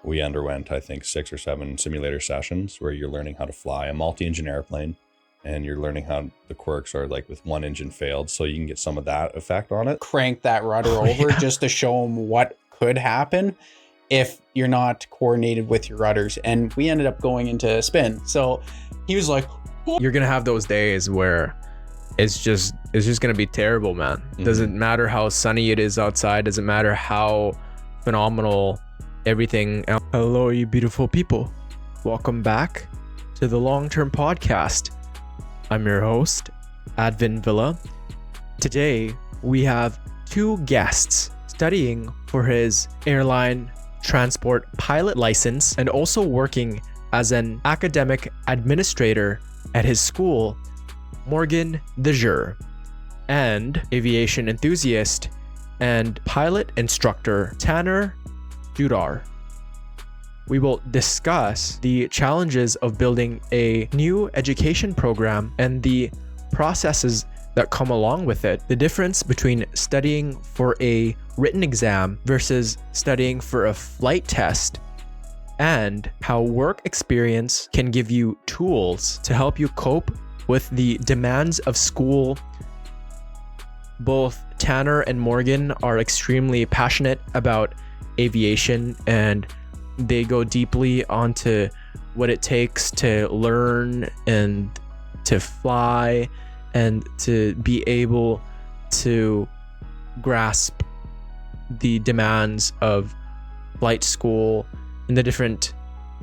we underwent, I think, 6 or 7 simulator sessions where you're learning how to fly a multi-engine airplane, and you're learning how the quirks are like with one engine failed, so you can get some of that effect on it. Crank that rudder over just to show them what could happen if you're not coordinated with your rudders. And we ended up going into spin. So he was like, You're gonna have those days where it's just gonna be terrible, man. Mm-hmm. Doesn't matter how sunny it is outside, doesn't matter how phenomenal everything. Hello, you beautiful people. Welcome back to the Long-Term Podcast. I'm your host, Advin Villa. Today, we have 2 guests studying for his airline transport pilot license and also working as an academic administrator at his school, Morgan Dyjur, and aviation enthusiast and pilot instructor Tanner Dudar. We will discuss the challenges of building a new education program and the processes that come along with it, the difference between studying for a written exam versus studying for a flight test, and how work experience can give you tools to help you cope with the demands of school. Both Tanner and Morgan are extremely passionate about aviation, and they go deeply onto what it takes to learn and to fly and to be able to grasp the demands of flight school and the different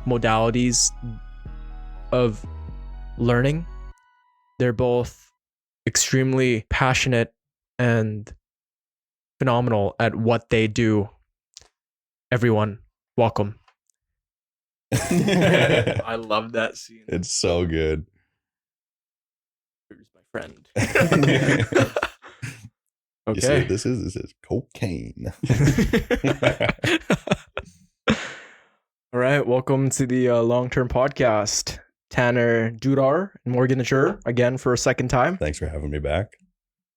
modalities of learning. They're both extremely passionate and phenomenal at what they do. Everyone, welcome. I love that scene. It's so good. Here's my friend. You see Okay. what this is cocaine. All right. Welcome to the Long-Term Podcast. Tanner Dudar and Morgan Dyjur again for a second time. Thanks for having me back.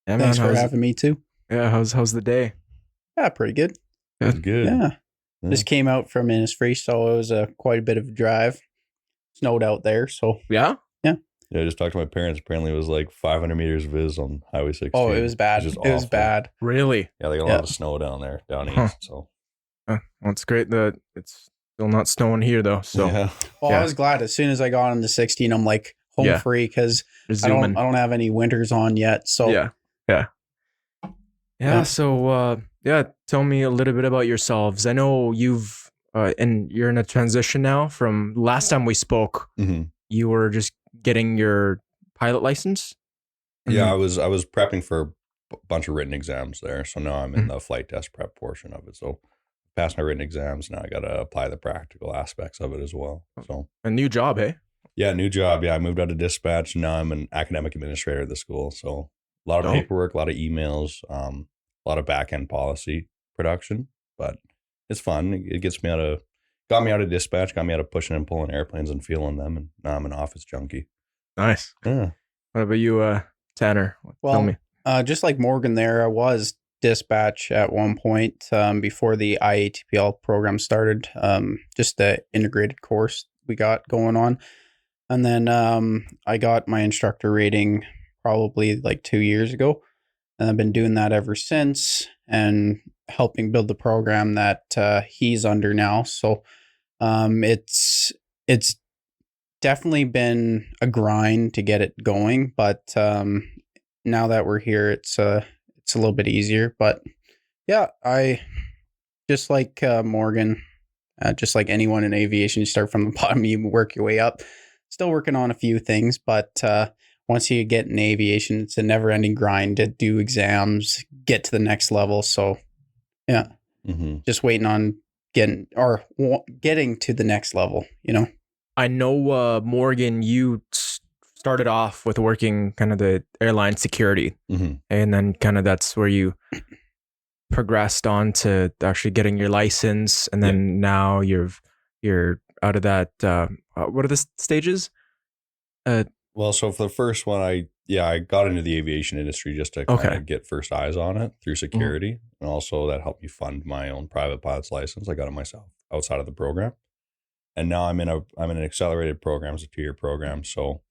Yeah, man, thanks for having me too. Yeah, how's the day? Yeah, pretty good. It's good. Yeah. Yeah. Just came out from Innisfree, so it was quite a bit of a drive. Snowed out there, so. Yeah. Yeah, I just talked to my parents. Apparently, it was like 500 meters viz on Highway 16. Oh, it was bad. Which is It was awful. bad. Really? Yeah, they got a lot of snow down there, down Huh. east. So, Well, it's great that it's still not snowing here though. So yeah. Well, Yeah. I was glad as soon as I got on the 16, I'm like home Yeah. free because I resuming. don't have any winters on yet. So Yeah. So tell me a little bit about yourselves. I know you've and you're in a transition now from last time we spoke. hmm You were just getting your pilot license. Yeah, I was prepping for a bunch of written exams there. So now I'm in the flight test prep portion of it. So passed my written exams. Now I got to apply the practical aspects of it as well. So A new job, hey? yeah, new job. Yeah, I moved out of dispatch. Now I'm an academic administrator at the school. So a lot of Oh. paperwork, a lot of emails, a lot of back end policy production. But it's fun. It got me out of dispatch, got me out of pushing and pulling airplanes and feeling them. And now I'm an office junkie. Nice. Yeah. What about you, Tanner? Tell Well, me. just like Morgan there, I was dispatch at one point before the IATPL program started, just the integrated course we got going on. And then I got my instructor rating probably like 2 years ago. And I've been doing that ever since and helping build the program that he's under now. So it's definitely been a grind to get it going, but now that we're here, it's a little bit easier. But yeah, I just like Morgan, just like anyone in aviation, you start from the bottom, you work your way up. Still working on a few things, but once you get in aviation, it's a never-ending grind to do exams, get to the next level. So yeah, just waiting on getting to the next level, you know. I know, Morgan, you started off with working kind of the airline security, and then kind of that's where you progressed on to actually getting your license, and then now you're out of that. What are the stages? Well, so for the first one, I got into the aviation industry just to kind of get first eyes on it through security, and also that helped me fund my own private pilot's license. I got it myself. outside of the program. And now I'm in an accelerated program. It's a 2-year program. So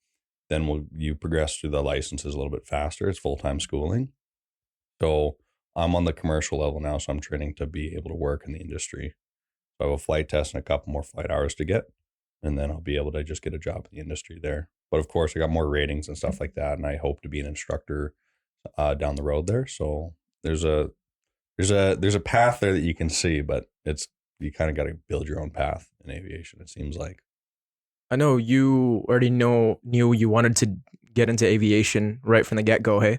then you progress through the licenses a little bit faster. It's full-time schooling. So I'm on the commercial level now. So I'm training to be able to work in the industry. So I have a flight test and a couple more flight hours to get. And then I'll be able to just get a job in the industry there. But of course, I got more ratings and stuff like that. And I hope to be an instructor down the road there. So there's a path there that you can see, but you kind of got to build your own path in aviation, it seems like. I know you already knew you wanted to get into aviation right from the get-go, hey?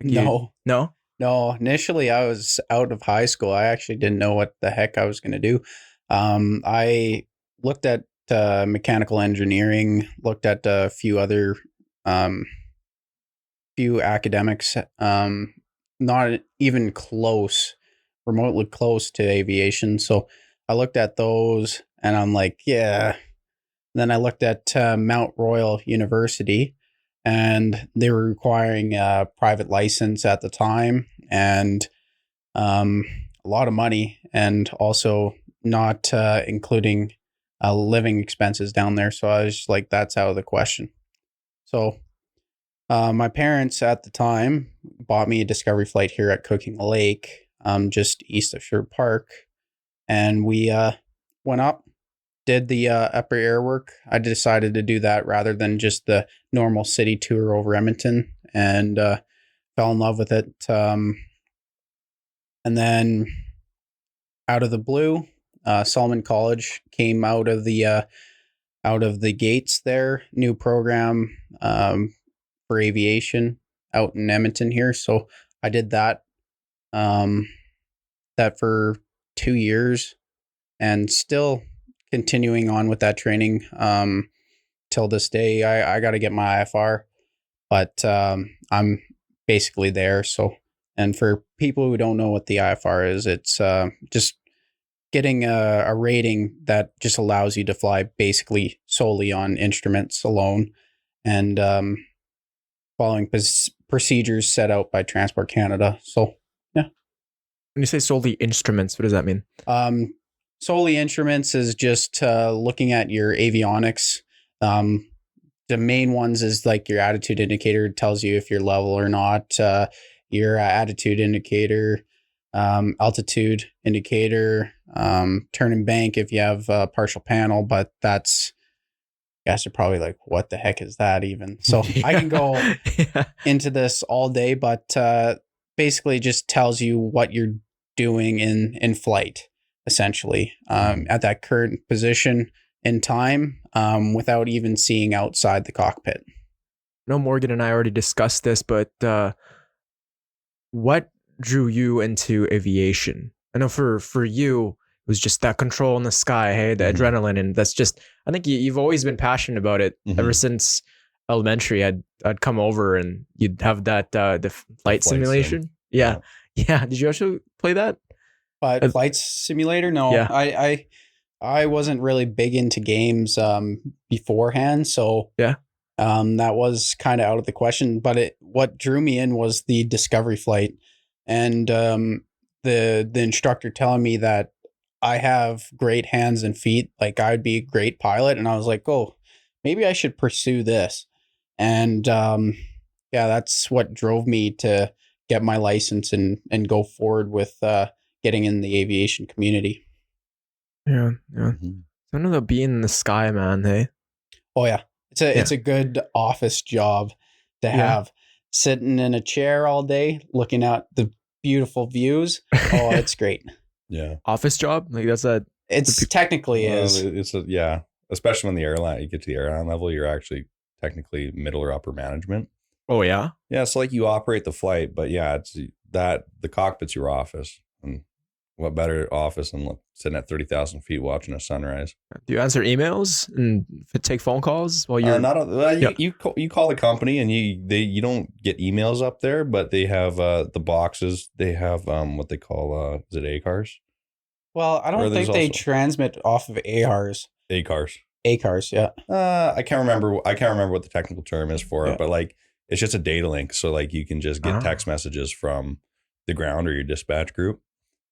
No. No? No, initially I was out of high school. I actually didn't know what the heck I was going to do. I looked at mechanical engineering, looked at a few other few academics, not even remotely close to aviation. So I looked at those and I'm like, yeah. Then I looked at Mount Royal University, and they were requiring a private license at the time, and a lot of money, and also not including living expenses down there. So I was just like, that's out of the question. So my parents at the time bought me a discovery flight here at Cooking Lake, just east of Sherwood Park. And we went up, did the upper air work. I decided to do that rather than just the normal city tour over Edmonton, and fell in love with it. And then out of the blue, Solomon College came out of the gates there, new program for aviation out in Edmonton here. So I did that for 2 years, and still continuing on with that training till this day. I got to get my IFR, but I'm basically there. So, and for people who don't know what the IFR is, it's just getting a rating that just allows you to fly basically solely on instruments alone, and following procedures set out by Transport Canada. So, yeah. When you say solely instruments, what does that mean? Solely instruments is just looking at your avionics. The main ones is like your attitude indicator. It tells you if you're level or not. Your attitude indicator, altitude indicator, turn and bank if you have a partial panel. But that's, you guys are probably like, what the heck is that even? So Yeah. I can go Yeah. into this all day, but basically just tells you what you're doing in flight, essentially, at that current position in time, without even seeing outside the cockpit. I know Morgan and I already discussed this, but what drew you into aviation? I know for you, it was just that control in the sky, hey, the adrenaline, and that's just, I think you've always been passionate about it ever since elementary. I'd come over and you'd have that the flight simulation. Yeah. Did you actually play that? But flight simulator, no. Yeah. I wasn't really big into games beforehand, so yeah, that was kind of out of the question. But what drew me in was the discovery flight, and the instructor telling me that I have great hands and feet, like I'd be a great pilot, and I was like, oh, maybe I should pursue this. And that's what drove me to get my license and go forward with getting in the aviation community. Yeah. I know that being in the sky, man, hey? Oh yeah. It's a good office job to have. Sitting in a chair all day, looking at the beautiful views. Oh, it's great. Yeah. Office job? Like that's it's technically is. It's especially when you get to the airline level, you're actually technically middle or upper management. Oh yeah? Yeah, so like you operate the flight, but yeah, it's that the cockpit's your office. And what better office than sitting at 30,000 feet watching a sunrise? Do you answer emails and take phone calls while you're you call the company and you don't get emails up there, but they have the boxes. They have what they call is it ACARs? Well, I don't think they transmit off of ARs. ACARs. ACARs, yeah. I can't remember what the technical term is for it, but like it's just a data link, so like you can just get text messages from the ground or your dispatch group.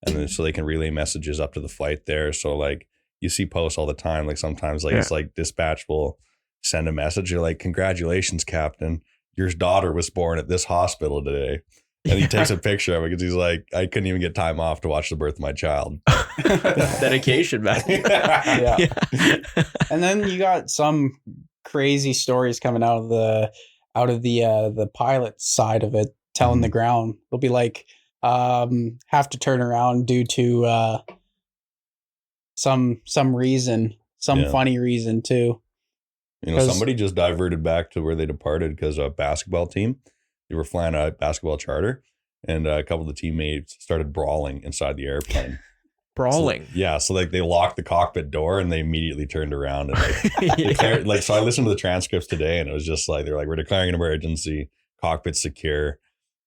And then so they can relay messages up to the flight there. So like you see posts all the time. Like sometimes like Yeah. it's like dispatch will send a message. You're like, congratulations, Captain. Your daughter was born at this hospital today. And he takes a picture of it because he's like, I couldn't even get time off to watch the birth of my child. Dedication, man. Yeah. And then you got some crazy stories coming out of the pilot side of it, telling the ground. They'll be like, have to turn around due to some reason, some funny reason too. You know, somebody just diverted back to where they departed because a basketball team, they were flying a basketball charter, and a couple of the teammates started brawling inside the airplane. Brawling. So like they locked the cockpit door and they immediately turned around and like declared, like, so I listened to the transcripts today and it was just like, they're like, we're declaring an emergency, cockpit's secure,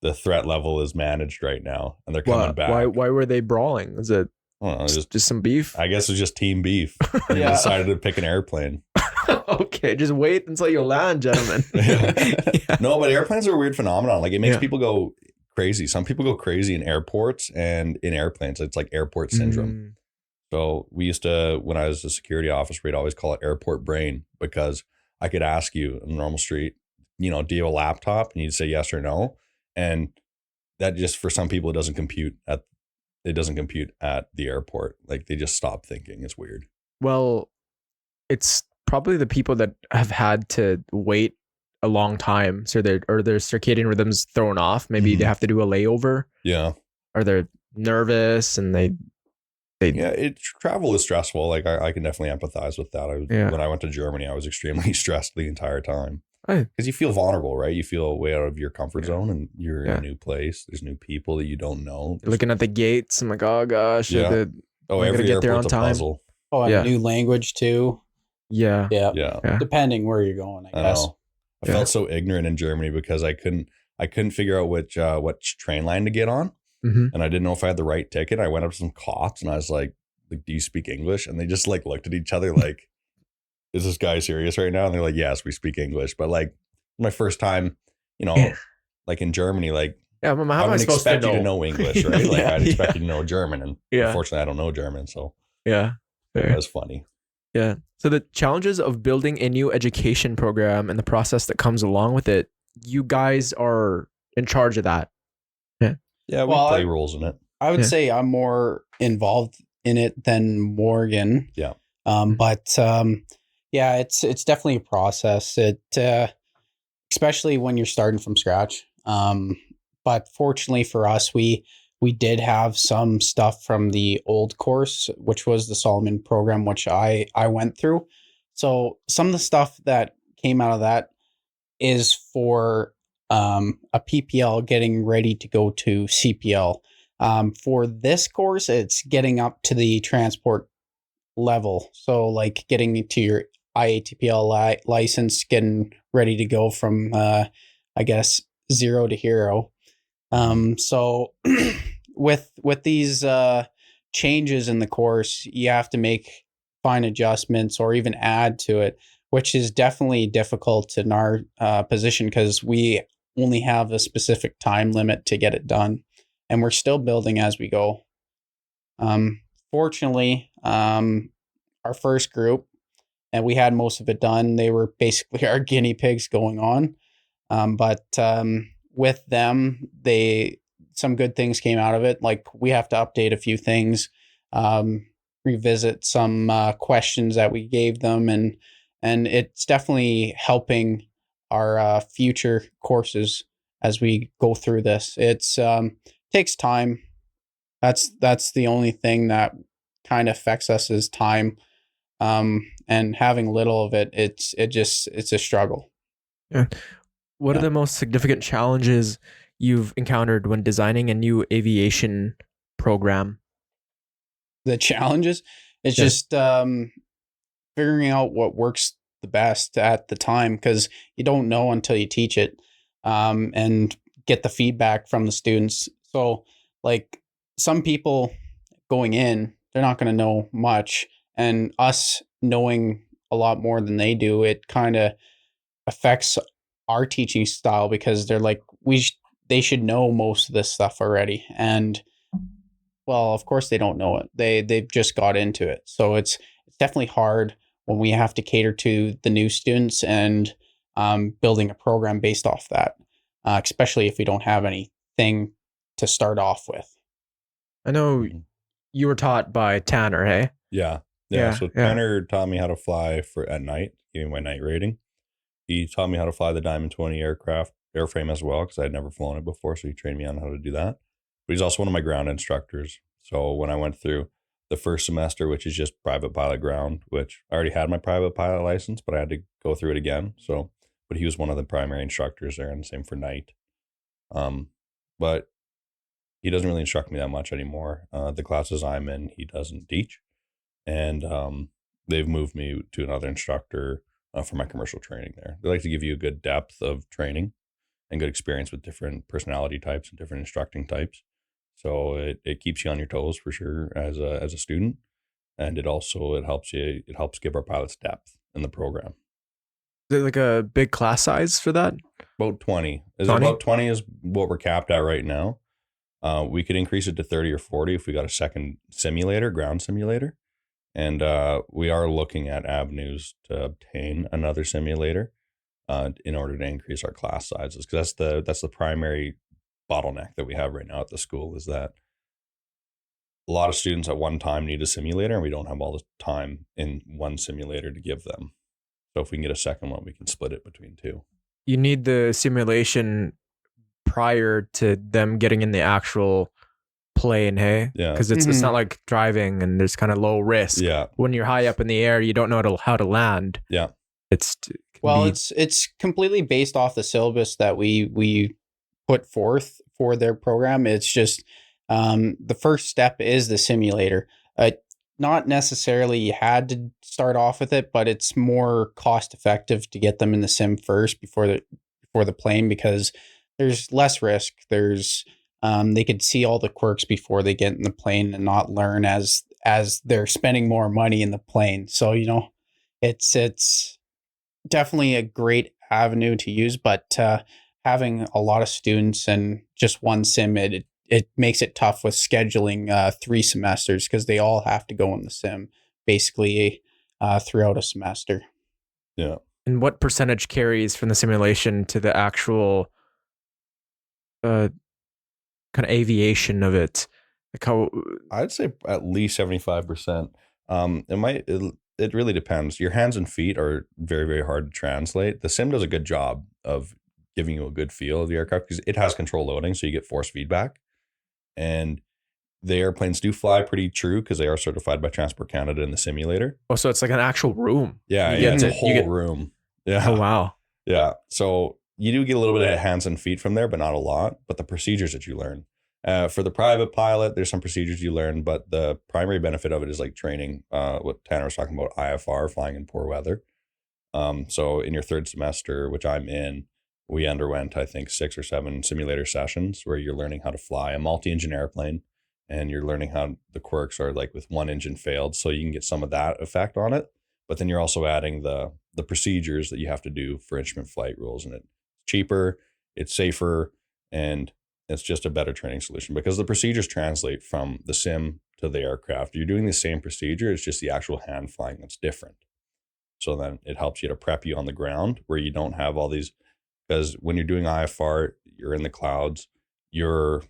the threat level is managed right now, and they're coming back. Why were they brawling? Is it I don't know, just some beef? I guess it was just team beef. And they decided to pick an airplane. Okay, just wait until you land, gentlemen. No, but airplanes are a weird phenomenon. Like it makes people go crazy. Some people go crazy in airports and in airplanes. It's like airport syndrome. So we used to, when I was a security officer, we'd always call it airport brain, because I could ask you in the normal street, you know, do you have a laptop? And you'd say yes or no. And that just, for some people, it doesn't compute at the airport. Like they just stop thinking. It's weird. Well, it's probably the people that have had to wait a long time, so their circadian rhythms thrown off. Maybe they have to do a layover. Yeah. Or they're nervous and they travel is stressful. Like I can definitely empathize with that. When I went to Germany, I was extremely stressed the entire time. Because you feel vulnerable, right? You feel way out of your comfort zone, and you're in a new place. There's new people that you don't know. You're looking at the gates. I'm like, oh gosh. Every get there on airport's a time. puzzle. Oh, and a new language too. Yeah. Depending where you're going, I guess. I felt so ignorant in Germany because I couldn't figure out which train line to get on, and I didn't know if I had the right ticket. I went up to some cops and I was like, "Do you speak English?" And they just like looked at each other like, "Is this guy serious right now?" And they're like, "Yes, we speak English." But like my first time, you know, like in Germany, like how am I I would supposed expect to you to know English, right? Like I'd expect you to know German, and unfortunately, I don't know German, so it was funny. Yeah. So the challenges of building a new education program and the process that comes along with it, you guys are in charge of that. Yeah, we play roles in it. I would say I'm more involved in it than Morgan. Yeah. But it's definitely a process. It especially when you're starting from scratch. But fortunately for us, we did have some stuff from the old course, which was the Solomon program, which I went through. So some of the stuff that came out of that is for a PPL getting ready to go to CPL. For this course, it's getting up to the transport level. So like getting to your IATPL license, getting ready to go from, I guess, 0 to hero. So with these changes in the course, you have to make fine adjustments or even add to it, which is definitely difficult in our position because we only have a specific time limit to get it done, and we're still building as we go. Fortunately, our first group, and we had most of it done. They were basically our guinea pigs going on. But with them, some good things came out of it. Like we have to update a few things, revisit some questions that we gave them, and it's definitely helping our future courses as we go through this. It's takes time. That's the only thing that kind of affects us is time. And having little of it, it's a struggle. Yeah. What are the most significant challenges you've encountered when designing a new aviation program? The challenges, it's just figuring out what works the best at the time, because you don't know until you teach it, and get the feedback from the students. So like some people going in, they're not going to know much, and us knowing a lot more than they do, it kind of affects our teaching style, because they're like, they should know most of this stuff already. And well, of course they don't know it. They've just got into it. So it's it's definitely hard when we have to cater to the new students and building a program based off that, especially if we don't have anything to start off with. I know Mhm. you were taught by Tanner, hey? Yeah. Yeah, So yeah. Tanner taught me how to fly for at night, gave me my night rating. He taught me how to fly the Diamond 20 airframe as well, because I had never flown it before. So he trained me on how to do that. But he's also one of my ground instructors. So when I went through the first semester, which is just private pilot ground, which I already had my private pilot license, but I had to go through it again. So, but he was one of the primary instructors there, and same for night. But he doesn't really instruct me that much anymore. The classes I'm in, he doesn't teach, and they've moved me to another instructor for my commercial training there. They like to give you a good depth of training and good experience with different personality types and different instructing types. So it keeps you on your toes for sure as a student, and it helps give our pilots depth in the program. Is it like a big class size for that? About 20 is 20? about 20 is what we're capped at right now. We could increase it to 30 or 40 if we got a second ground simulator. And we are looking at avenues to obtain another simulator in order to increase our class sizes, because that's the primary bottleneck that we have right now at the school, is that a lot of students at one time need a simulator, and we don't have all the time in one simulator to give them. So if we can get a second one, we can split it between two. You need the simulation prior to them getting in the actual plane, hey? Yeah. Because it's not like driving and there's kind of low risk. Yeah. When you're high up in the air, you don't know how to land. Yeah. It's completely based off the syllabus that we put forth for their program. It's just the first step is the simulator. Not necessarily you had to start off with it, but it's more cost effective to get them in the sim first before the plane, because there's less risk. There's they could see all the quirks before they get in the plane and not learn as they're spending more money in the plane. So it's definitely a great avenue to use, but having a lot of students and just one sim, it makes it tough with scheduling 3 semesters, because they all have to go in the sim basically throughout a semester. Yeah. And what percentage carries from the simulation to the actual kind of aviation of it? Like how I'd say at least 75%. It really depends. Your hands and feet are very, very hard to translate. The sim does a good job of giving you a good feel of the aircraft, because it has control loading, so you get force feedback. And the airplanes do fly pretty true, because they are certified by Transport Canada in the simulator. oh, so it's like an actual room. Yeah, You get it's a to- whole you get- room. Yeah. Oh wow. Yeah. So you do get a little bit of hands and feet from there, but not a lot. But the procedures that you learn. For the private pilot, there's some procedures you learn, but the primary benefit of it is like training, what Tanner was talking about, IFR, flying in poor weather. So in your third semester, which I'm in, we underwent, I think, 6 or 7 simulator sessions where you're learning how to fly a multi-engine airplane, and you're learning how the quirks are like with one engine failed. So you can get some of that effect on it. But then you're also adding the procedures that you have to do for instrument flight rules, and it's cheaper, it's safer, and it's just a better training solution, because the procedures translate from the sim to the aircraft. You're doing the same procedure, it's just the actual hand flying that's different. So then it helps you to prep you on the ground, where you don't have all these, because when you're doing IFR, you're in the clouds, you're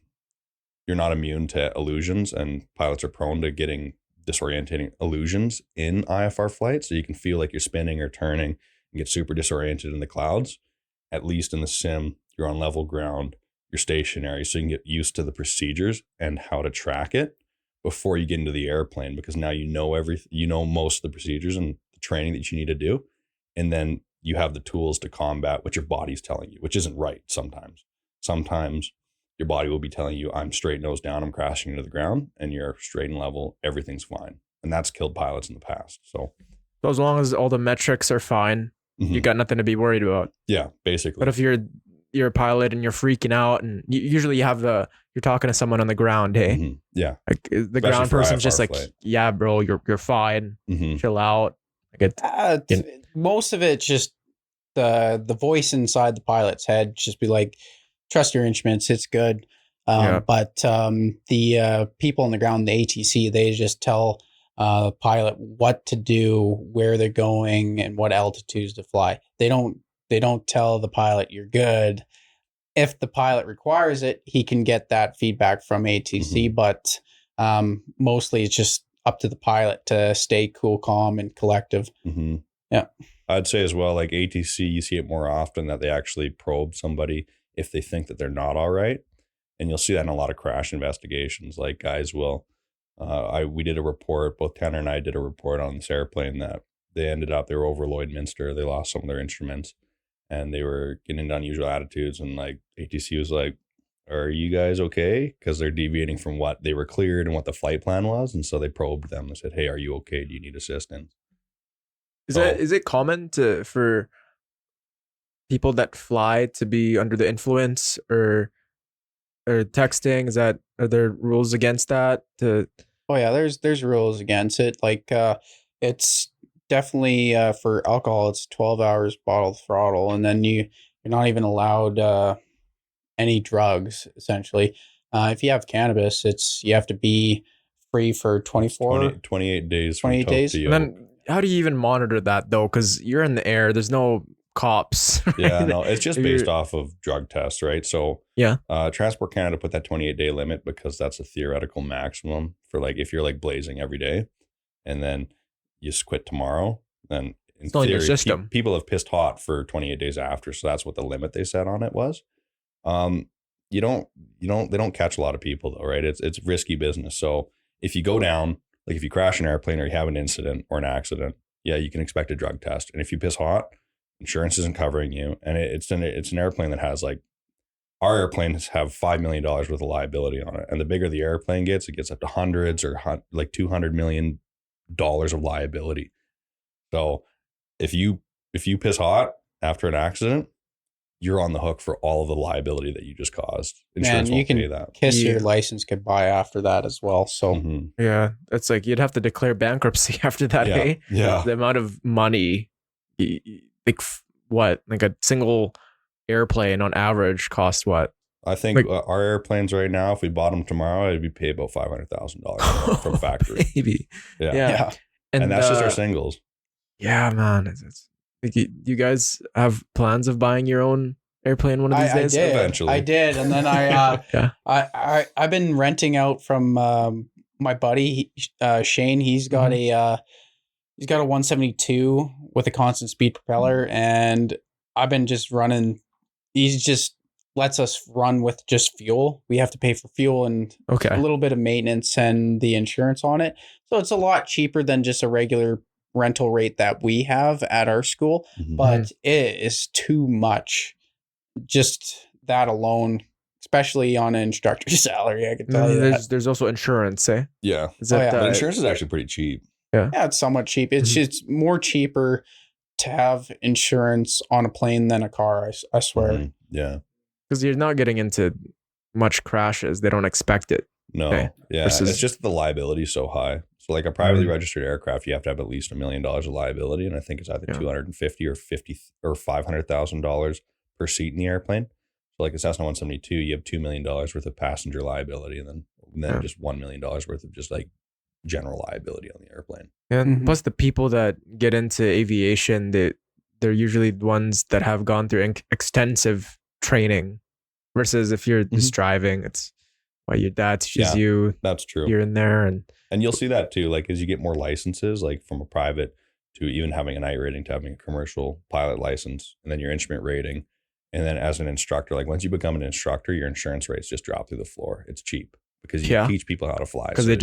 not immune to illusions, and pilots are prone to getting disorientating illusions in IFR flight. So you can feel like you're spinning or turning and get super disoriented in the clouds. At least in the sim, you're on level ground, you're stationary, so you can get used to the procedures and how to track it before you get into the airplane, because now you know most of the procedures and the training that you need to do, and then you have the tools to combat what your body's telling you, which isn't right sometimes. Sometimes your body will be telling you, I'm straight nose down, I'm crashing into the ground, and you're straight and level, everything's fine. And that's killed pilots in the past. So as long as all the metrics are fine, you got nothing to be worried about. Yeah, basically. But if you're a pilot and you're freaking out, and usually you're talking to someone on the ground, hey, yeah, like the Especially ground for person's IFR just like, flight. yeah, bro, you're fine, chill out. Like Most of it's just the voice inside the pilot's head just be like, trust your instruments, it's good. Yeah. But the people on the ground, the ATC, they just tell pilot what to do, where they're going, and what altitudes to fly. They don't tell the pilot you're good. If the pilot requires it, he can get that feedback from ATC, but mostly it's just up to the pilot to stay cool, calm, and collective. Yeah. I'd say as well, like ATC, you see it more often that they actually probe somebody if they think that they're not all right. And you'll see that in a lot of crash investigations. Like guys will, we did a report, both Tanner and I did a report on this airplane that they were over Lloydminster. They lost some of their instruments and they were getting into unusual attitudes. And like ATC was like, are you guys okay? Because they're deviating from what they were cleared and what the flight plan was. And so they probed them and said, hey, are you okay? Do you need assistance? Is it common for people that fly to be under the influence or texting? Are there rules against that? Oh yeah, there's rules against it. Like it's definitely for alcohol, it's 12 hours bottled throttle, and then you're not even allowed any drugs essentially. If you have cannabis, you have to be free for 28 days. 28 days. And then how do you even monitor that though? Because you're in the air. There's no cops. Right? Yeah, no, it's just based off of drug tests, right? So yeah, Transport Canada put that 28-day limit because that's a theoretical maximum for like if you're like blazing every day and then you just quit tomorrow, then in it's not in your theory, system. People have pissed hot for 28 days after, so that's what the limit they set on it was. They don't catch a lot of people though, right? It's risky business. So if you go down, like if you crash an airplane or you have an incident or an accident, yeah, you can expect a drug test. And if you piss hot, insurance isn't covering you. And it's an airplane that has like, our airplanes have $5 million worth of liability on it. And the bigger the airplane gets, it gets up to hundreds or like $200 million of liability. So if you piss hot after an accident, you're on the hook for all of the liability that you just caused. Insurance won't pay that. Kiss your license goodbye after that as well. So yeah, it's like you'd have to declare bankruptcy after that. Yeah. Hey, Yeah. The amount of money, like what, like a single airplane on average costs what? I think like, our airplanes right now, if we bought them tomorrow, it'd be paid about $500,000 from factory. Maybe. Yeah. And that's just our singles. Yeah, man. It's like you guys have plans of buying your own airplane one of these days? Eventually. I did. And then I've been renting out from my buddy Shane. He's got a 172 with a constant speed propeller, and I've been just running. He's just lets us run with just fuel. We have to pay for fuel and a little bit of maintenance and the insurance on it. So it's a lot cheaper than just a regular rental rate that we have at our school, but it is too much. Just that alone, especially on an instructor's salary, I can tell you that. There's also insurance, eh? Yeah. But insurance is actually pretty cheap. Yeah, it's somewhat cheap. It's just more cheaper to have insurance on a plane than a car, I swear. Yeah. Because you're not getting into much crashes. They don't expect it. No. Okay. Yeah. It's just the liability is so high. So like a privately registered aircraft, you have to have at least $1 million of liability. And I think it's either $250,000 or $500,000 per seat in the airplane. So like a Cessna 172, you have $2 million worth of passenger liability and then just $1 million worth of just like general liability on the airplane. And plus the people that get into aviation, they're usually the ones that have gone through extensive training versus if you're just driving, it's your dad teaches you. That's true. You're in there and you'll see that too. Like as you get more licenses, like from a private to even having an I rating to having a commercial pilot license and then your instrument rating. And then as an instructor, like once you become an instructor, your insurance rates just drop through the floor. It's cheap because you teach people how to fly. Because they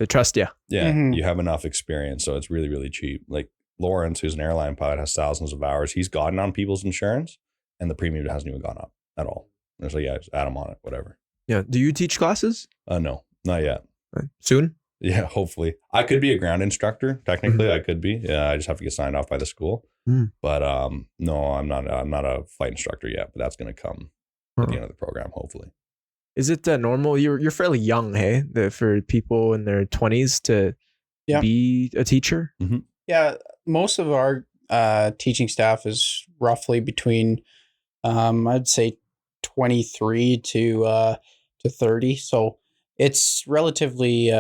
trust you. Yeah. You have enough experience. So it's really, really cheap. Like Lawrence, who's an airline pilot, has thousands of hours. He's gotten on people's insurance and the premium hasn't even gone up at all. And so just add them on it, whatever. Yeah. Do you teach classes? No, not yet. Soon? Yeah, hopefully. I could be a ground instructor. Technically, I could be. Yeah, I just have to get signed off by the school. But no, I'm not a flight instructor yet. But that's going to come at the end of the program, hopefully. Is it normal? You're fairly young, hey, for people in their 20s to be a teacher. Yeah, most of our teaching staff is roughly between, I'd say, 23 to 30. So it's relatively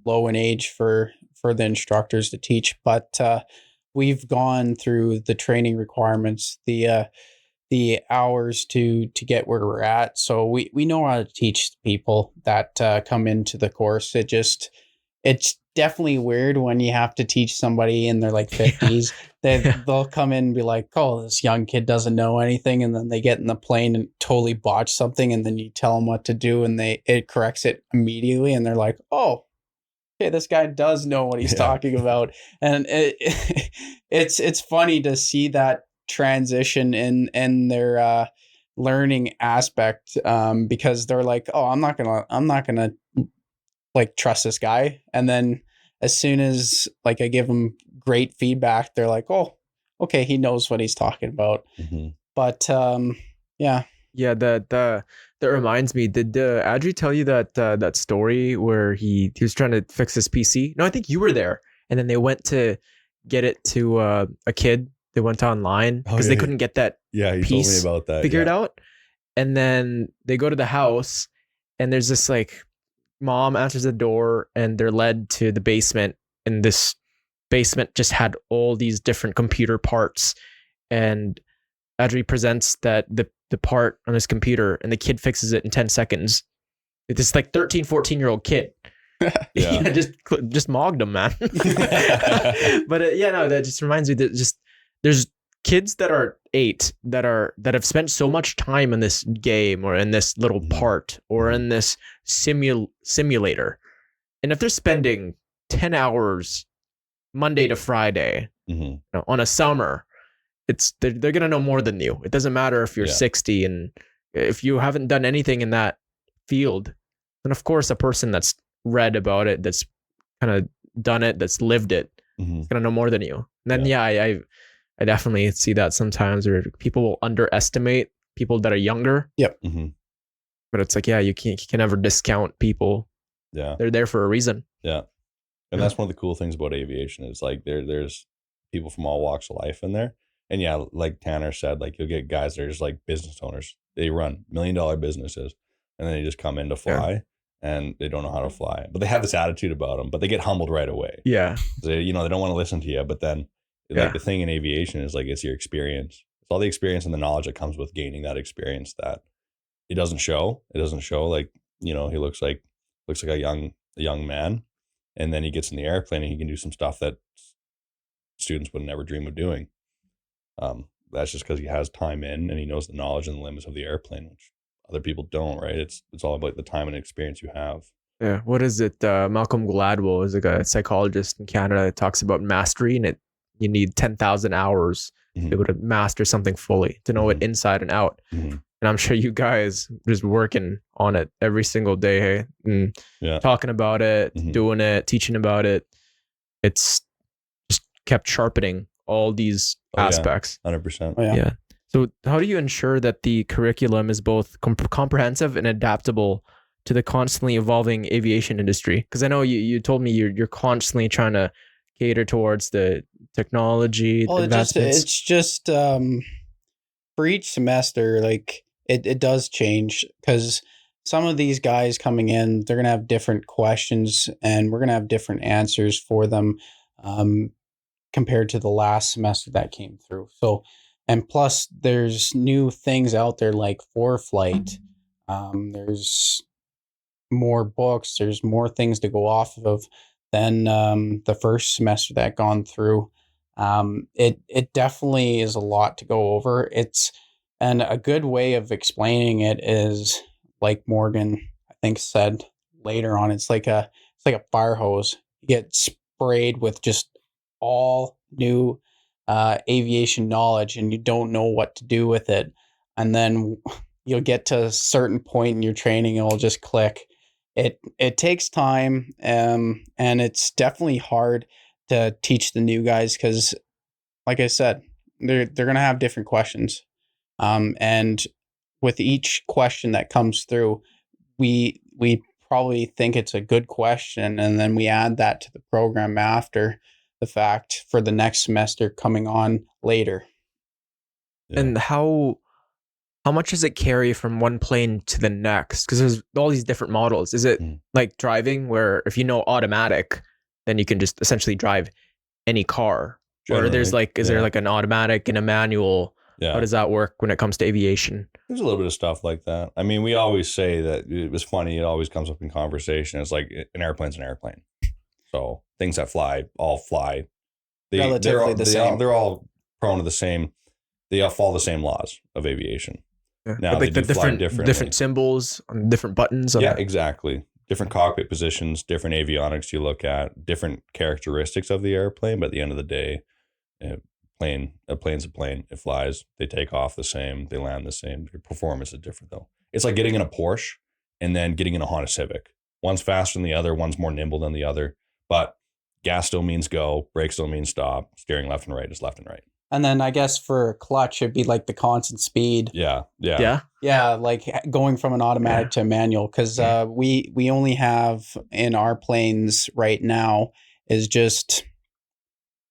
low in age for for the instructors to teach, but we've gone through the training requirements, the hours to get where we're at. So we know how to teach people that come into the course. It's definitely weird when you have to teach somebody in their like 50s. They'll come in and be like, oh, this young kid doesn't know anything, and then they get in the plane and totally botch something, and then you tell them what to do and it corrects it immediately, and they're like, oh, okay, this guy does know what he's talking about. And it's funny to see that transition in their learning aspect, because they're like, oh, I'm not gonna like trust this guy. And then as soon as like I give them great feedback, they're like, oh, okay, he knows what he's talking about. But yeah. Yeah, that reminds me. Did Adri tell you that story where he was trying to fix his PC? No, I think you were there. And then they went to get it to a kid. They went online because they couldn't get that he piece told me about that, figured out. And then they go to the house, and there's this like mom answers the door, and they're led to the basement. And this basement just had all these different computer parts, and Adri presents that the part on his computer, and the kid fixes it in 10 seconds. It's like 13, 14-year-old kid. Just mogged him, man. But that just reminds me that just there's kids that are 8 that have spent so much time in this game or in this little part or in this simulator. And if they're spending 10 hours Monday to Friday on a summer, they're going to know more than you. It doesn't matter if you're 60, and if you haven't done anything in that field, then of course a person that's read about it, that's kind of done it, that's lived it, is going to know more than you. And then I definitely see that sometimes where people will underestimate people that are younger. Yep. But it's like, you can never discount people. Yeah. They're there for a reason. Yeah. And that's one of the cool things about aviation is like there's people from all walks of life in there. And like Tanner said, like you'll get guys that are just like business owners. They run $1 million businesses, and then they just come in to fly and they don't know how to fly. But they have this attitude about them, but they get humbled right away. Yeah. They don't want to listen to you, but then like the thing in aviation is like it's your experience. It's all the experience and the knowledge that comes with gaining that experience that it doesn't show. It doesn't show like, he looks like a young man, and then he gets in the airplane and he can do some stuff that students would never dream of doing. That's just because he has time in and he knows the knowledge and the limits of the airplane, which other people don't, right? It's all about the time and experience you have. Yeah. What is it? Malcolm Gladwell is like a psychologist in Canada that talks about mastery, and you need 10,000 hours to be able to master something fully, to know it inside and out. And I'm sure you guys just working on it every single day, hey? And talking about it, doing it, teaching about it. It's just kept sharpening all these aspects. 100%. Oh, yeah. So how do you ensure that the curriculum is both comprehensive and adaptable to the constantly evolving aviation industry? Because I know you told me you're constantly trying to cater towards the technology. Well, it's just for each semester, like it does change, because some of these guys coming in, they're gonna have different questions, and we're gonna have different answers for them, compared to the last semester that came through. So, and plus there's new things out there like ForeFlight. There's more books, there's more things to go off of than the first semester that gone through. It definitely is a lot to go over. And a good way of explaining it is, like Morgan, I think, said later on, it's like a fire hose. You get sprayed with just all new aviation knowledge, and you don't know what to do with it. And then you'll get to a certain point in your training, and it'll just click. It takes time, and it's definitely hard to teach the new guys, because, like I said, they're gonna have different questions, and with each question that comes through, we probably think it's a good question, and then we add that to the program after the fact for the next semester coming on later. Yeah. And how much does it carry from one plane to the next? Because there's all these different models. Is it like driving, where if you know automatic, then you can just essentially drive any car. Or there's Generally, is there like an automatic and a manual? yeah. How does that work when it comes to aviation? There's a little bit of stuff like that. I mean, we always say that it was funny. It always comes up in conversation. It's like an airplane's an airplane. So things that fly all fly. Relatively the same. They're all prone to the same. They all follow the same laws of aviation. Yeah. Now But, like they the do fly different differently. symbols on different buttons. On Yeah, the- exactly. Different cockpit positions, different avionics you look at, different characteristics of the airplane. But at the end of the day, a plane's a plane. It flies. They take off the same. They land the same. Your performance is different though. It's like getting in a Porsche and then getting in a Honda Civic. One's faster than the other. One's more nimble than the other. But gas still means go. Brake still means stop. Steering left and right is left and right. And then I guess for clutch, it'd be like the constant speed. Yeah. Yeah, like going from an automatic to a manual, because we only have in our planes right now is just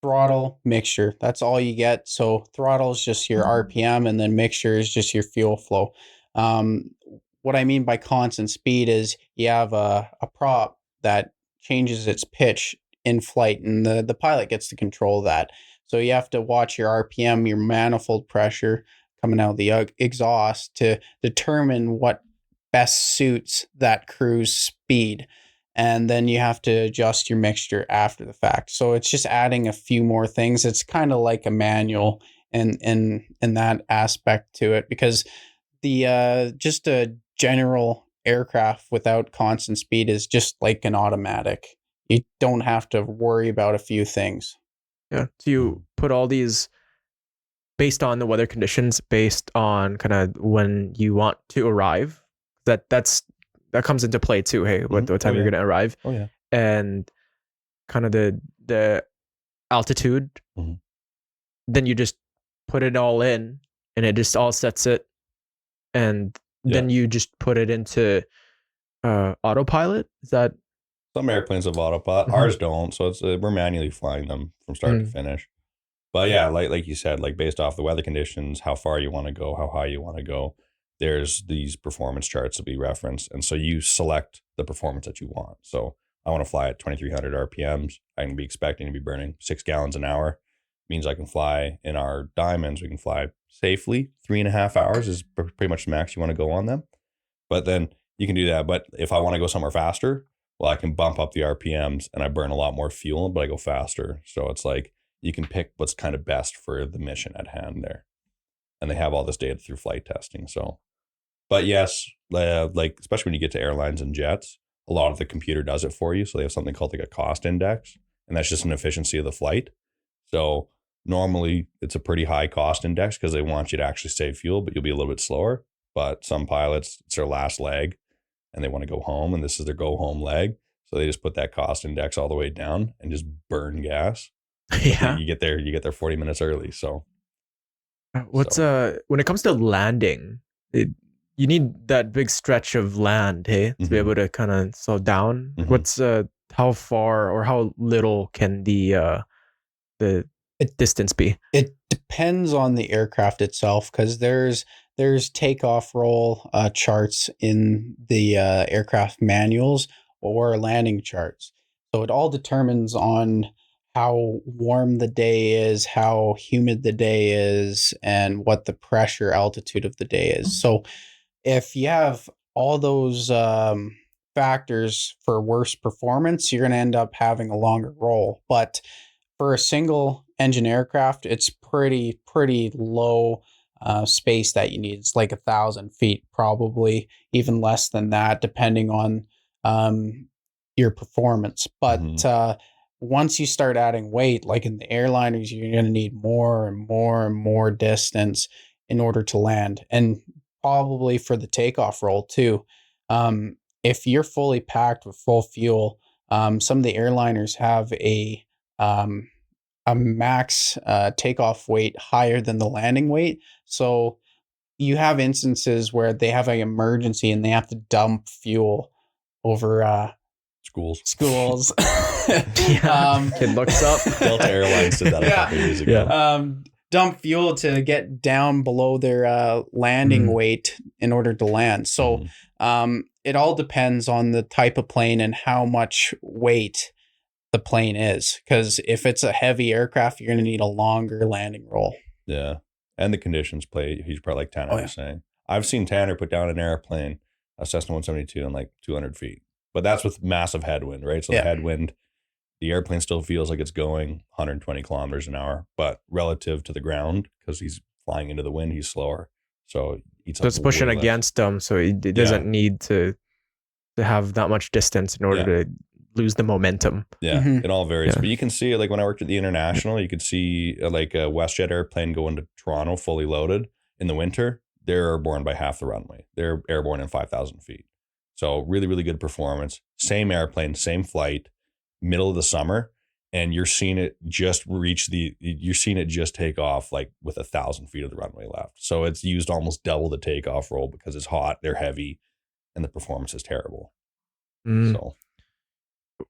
throttle, mixture. That's all you get. So throttle is just your RPM, and then mixture is just your fuel flow. What I mean by constant speed is you have a prop that changes its pitch in flight, and the pilot gets to control that. So you have to watch your RPM, your manifold pressure coming out of the exhaust to determine what best suits that cruise speed. And then you have to adjust your mixture after the fact. So it's just adding a few more things. It's kind of like a manual in that aspect to it, because the just a general aircraft without constant speed is just like an automatic. You don't have to worry about a few things. Yeah. So you put all these based on the weather conditions, based on kind of when you want to arrive. That comes into play too. Hey, what time you're gonna arrive? Oh yeah. And kind of the altitude. Mm-hmm. Then you just put it all in, and it just all sets it, and then you just put it into autopilot. Is that? Some airplanes have autopilot. Ours don't, so it's we're manually flying them from start to finish. But yeah, like you said, like based off the weather conditions, how far you want to go, how high you want to go, there's these performance charts that we reference, and so you select the performance that you want. So I want to fly at 2,300 RPMs. I can be expecting to be burning 6 gallons an hour. Means I can fly in our diamonds. We can fly safely. 3.5 hours is pretty much the max you want to go on them. But then you can do that. But if I want to go somewhere faster, well, I can bump up the RPMs and I burn a lot more fuel, but I go faster. So it's like you can pick what's kind of best for the mission at hand there. And they have all this data through flight testing. So, but yes, like especially when you get to airlines and jets, a lot of the computer does it for you. So they have something called like a cost index, and that's just an efficiency of the flight. So normally it's a pretty high cost index because they want you to actually save fuel, but you'll be a little bit slower. But some pilots, it's their last leg and they want to go home, and this is their go home leg. So they just put that cost index all the way down and just burn gas. Yeah. You get there 40 minutes early. So what's when it comes to landing, you need that big stretch of land, hey, to be able to kind of slow down. What's how far or how little can the distance be? It depends on the aircraft itself, because there's takeoff roll charts in the aircraft manuals or landing charts. So it all determines on how warm the day is, how humid the day is, and what the pressure altitude of the day is. So if you have all those factors for worse performance, you're going to end up having a longer roll. But for a single engine aircraft, it's pretty low space that you need. It's like 1,000 feet, probably even less than that, depending on your performance. But once you start adding weight, like in the airliners, you're going to need more and more and more distance in order to land, and probably for the takeoff roll too. If you're fully packed with full fuel, some of the airliners have a max takeoff weight higher than the landing weight. So you have instances where they have an emergency and they have to dump fuel over schools. Kid looks up. Delta Airlines did that a couple years ago. Dump fuel to get down below their landing weight in order to land. So it all depends on the type of plane and how much weight the plane is. Because if it's a heavy aircraft, you're going to need a longer landing roll. Yeah. And the conditions play a huge part, like Tanner Oh, yeah. was saying. I've seen Tanner put down an airplane, a Cessna 172, in like 200 feet. But that's with massive headwind, right? So Yeah. the headwind, the airplane still feels like it's going 120 kilometers an hour, but relative to the ground, because he's flying into the wind, he's slower. So So it's pushing against him, so it doesn't need to have that much distance in order to lose the momentum. Yeah, it all varies. Yeah. But you can see, like when I worked at the International, you could see like a WestJet airplane going to Toronto fully loaded in the winter. They're airborne by half the runway. They're airborne in 5,000 feet. So really, really good performance. Same airplane, same flight, middle of the summer. And you're seeing it just take off like with 1,000 feet of the runway left. So it's used almost double the takeoff roll because it's hot, they're heavy, and the performance is terrible. So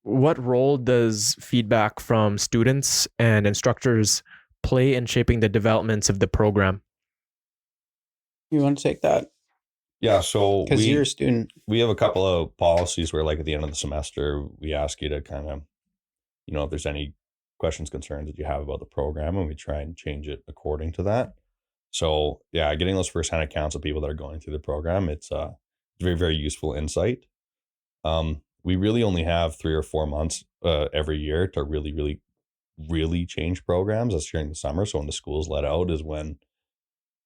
what role does feedback from students and instructors play in shaping the developments of the program? You want to take that? Yeah, so because you're a student. We have a couple of policies where, like, at the end of the semester, we ask you to kind of, if there's any questions, concerns that you have about the program, and we try and change it according to that. So yeah, getting those firsthand accounts of people that are going through the program, it's very, very useful insight. We really only have 3 or 4 months every year to really, really, really change programs. That's during the summer. So when the school's let out is when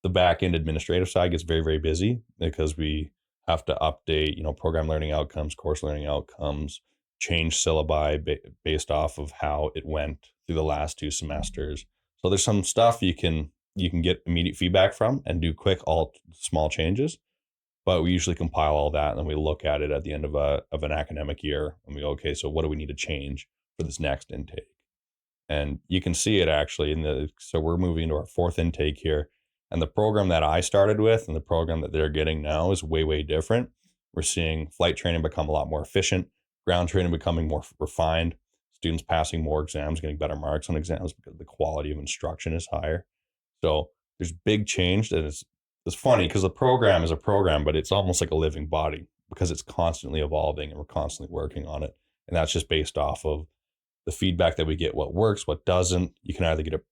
the back end administrative side gets very, very busy, because we have to update, program learning outcomes, course learning outcomes, change syllabi based off of how it went through the last 2 semesters. So there's some stuff you can get immediate feedback from and do quick, all small changes. But we usually compile all that, and then we look at it at the end of an academic year, and we go, okay, so what do we need to change for this next intake? And you can see it actually so we're moving into our 4th intake here. And the program that I started with and the program that they're getting now is way, way different. We're seeing flight training become a lot more efficient, ground training becoming more refined, students passing more exams, getting better marks on exams because the quality of instruction is higher. So there's big change that it's funny because the program is a program, but it's almost like a living body because it's constantly evolving and we're constantly working on it. And that's just based off of the feedback that we get, what works, what doesn't. You can either get it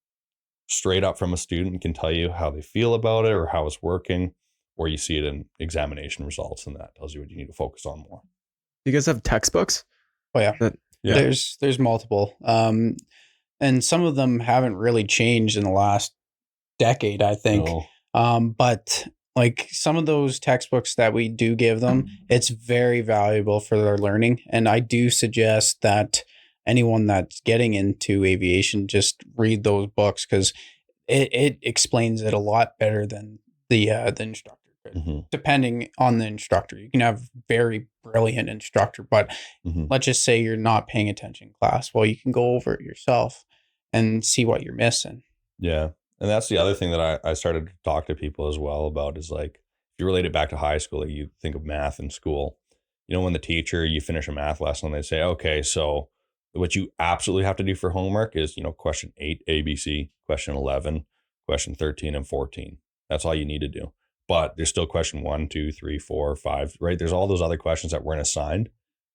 straight up from a student and can tell you how they feel about it or how it's working, or you see it in examination results, and that tells you what you need to focus on more. Do you guys have textbooks? Oh yeah. There's multiple. And some of them haven't really changed in the last decade, I think. No. But like some of those textbooks that we do give them, it's very valuable for their learning. And I do suggest that anyone that's getting into aviation just read those books, because it explains it a lot better than the instructor could. Mm-hmm. Depending on the instructor, you can have very brilliant instructor, but let's just say you're not paying attention in class. Well, you can go over it yourself and see what you're missing. Yeah. And that's the other thing that I started to talk to people as well about is, like, if you relate it back to high school, like you think of math in school, when the teacher, you finish a math lesson, they say, okay, so what you absolutely have to do for homework is, question 8, ABC, question 11, question 13 and 14. That's all you need to do. But there's still question 1, 2, 3, 4, 5, right? There's all those other questions that weren't assigned,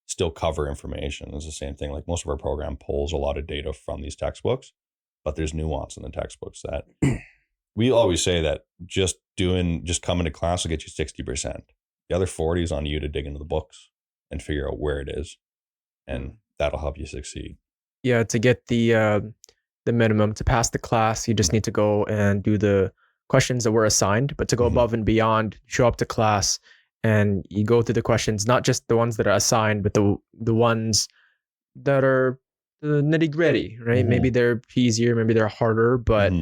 still cover information. It's the same thing. Like, most of our program pulls a lot of data from these textbooks, but there's nuance in the textbooks that we always say that just coming to class will get you 60%. The other 40 is on you to dig into the books and figure out where it is. And that'll help you succeed. Yeah, to get the minimum to pass the class, you just need to go and do the questions that were assigned. But to go above and beyond, show up to class and you go through the questions, not just the ones that are assigned, but the ones that are the nitty gritty, right? Maybe they're easier, maybe they're harder, but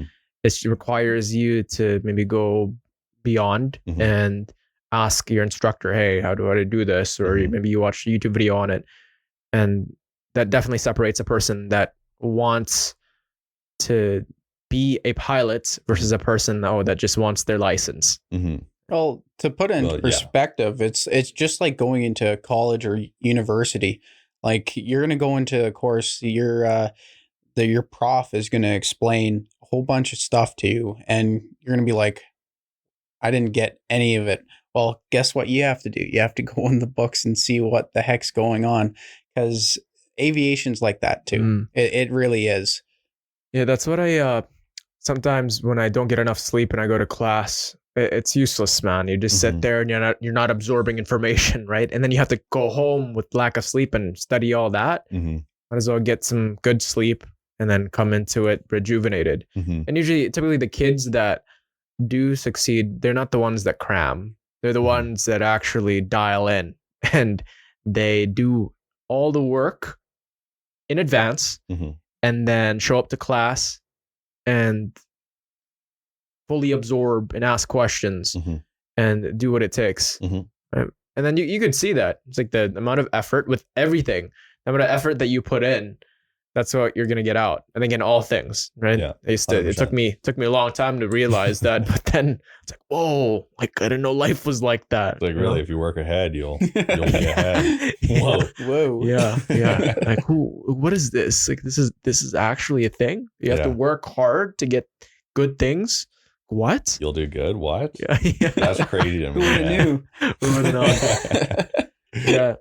it requires you to maybe go beyond and ask your instructor, hey, how do I do this? Or maybe you watch a YouTube video on it. And that definitely separates a person that wants to be a pilot versus a person that just wants their license. Well, to put it into perspective, it's just like going into college or university. Like, you're going to go into a course, your prof is going to explain a whole bunch of stuff to you, and you're going to be like, I didn't get any of it. Well, guess what you have to do? You have to go in the books and see what the heck's going on, because aviation's like that too. It really is. Yeah, that's what I sometimes when I don't get enough sleep and I go to class, it's useless, man. You just sit there and you're not absorbing information, right? And then you have to go home with lack of sleep and study all that. Might as well get some good sleep and then come into it rejuvenated. And typically the kids that do succeed, they're not the ones that cram. They're the ones that actually dial in and they do all the work in advance and then show up to class and fully absorb and ask questions and do what it takes. Right? And then you could see that. It's like the amount of effort with everything, the amount of effort that you put in, that's what you're gonna get out. I think in all things, right? Yeah, it took me a long time to realize that, but then it's like, whoa, like I didn't know life was like that. It's like really, if you work ahead, you'll be ahead. Whoa. Yeah. Like what is this? Like this is actually a thing. You have to work hard to get good things. What? You'll do good. What? Yeah. That's crazy to me. Who would have knew? Yeah.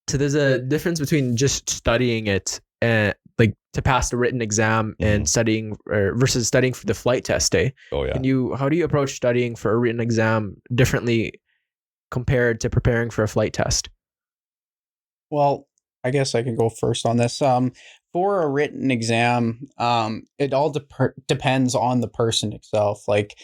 So there's a difference between just studying it and like to pass the written exam and studying versus studying for the flight test day. Oh yeah. How do you approach studying for a written exam differently compared to preparing for a flight test? Well, I guess I can go first on this. For a written exam, it all depends on the person itself. Like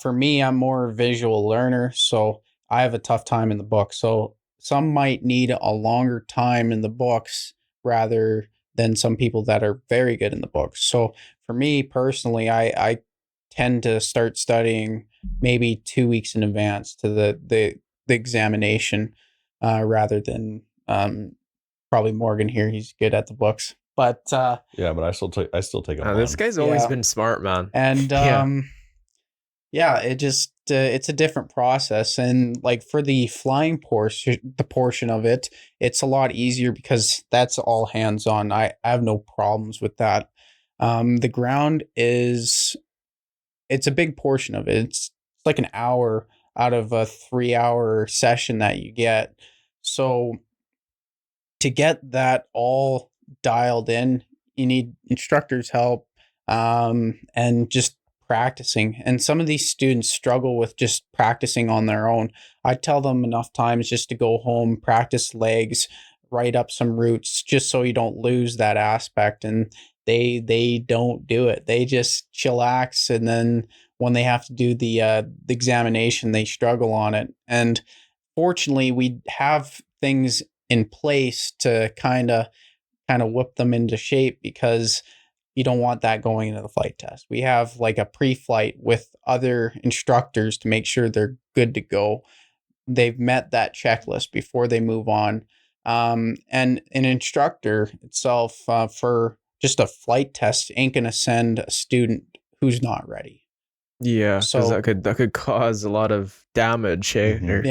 for me, I'm more a visual learner, so I have a tough time in the book. So some might need a longer time in the books rather than some people that are very good in the books. So for me personally, I tend to start studying maybe 2 weeks in advance to the examination rather than probably Morgan here. He's good at the books. But yeah, but I still take a This guy's always been smart, man. And it just it's a different process. And like for the flying portion of it, it's a lot easier because that's all hands on. I have no problems with that. The ground it's a big portion of it. It's like an hour out of a 3-hour session that you get. So to get that all dialed in, you need instructors' help and just practicing. And some of these students struggle with just practicing on their own. I tell them enough times just to go home, practice legs, write up some routes, just so you don't lose that aspect. And they don't do it. They just chillax, and then when they have to do the examination, they struggle on it. And fortunately, we have things in place to kind of whip them into shape, because you don't want that going into the flight test. We have like a pre-flight with other instructors to make sure they're good to go. They've met that checklist before they move on. And an instructor itself for just a flight test ain't going to send a student who's not ready. Yeah, so that could cause a lot of damage, or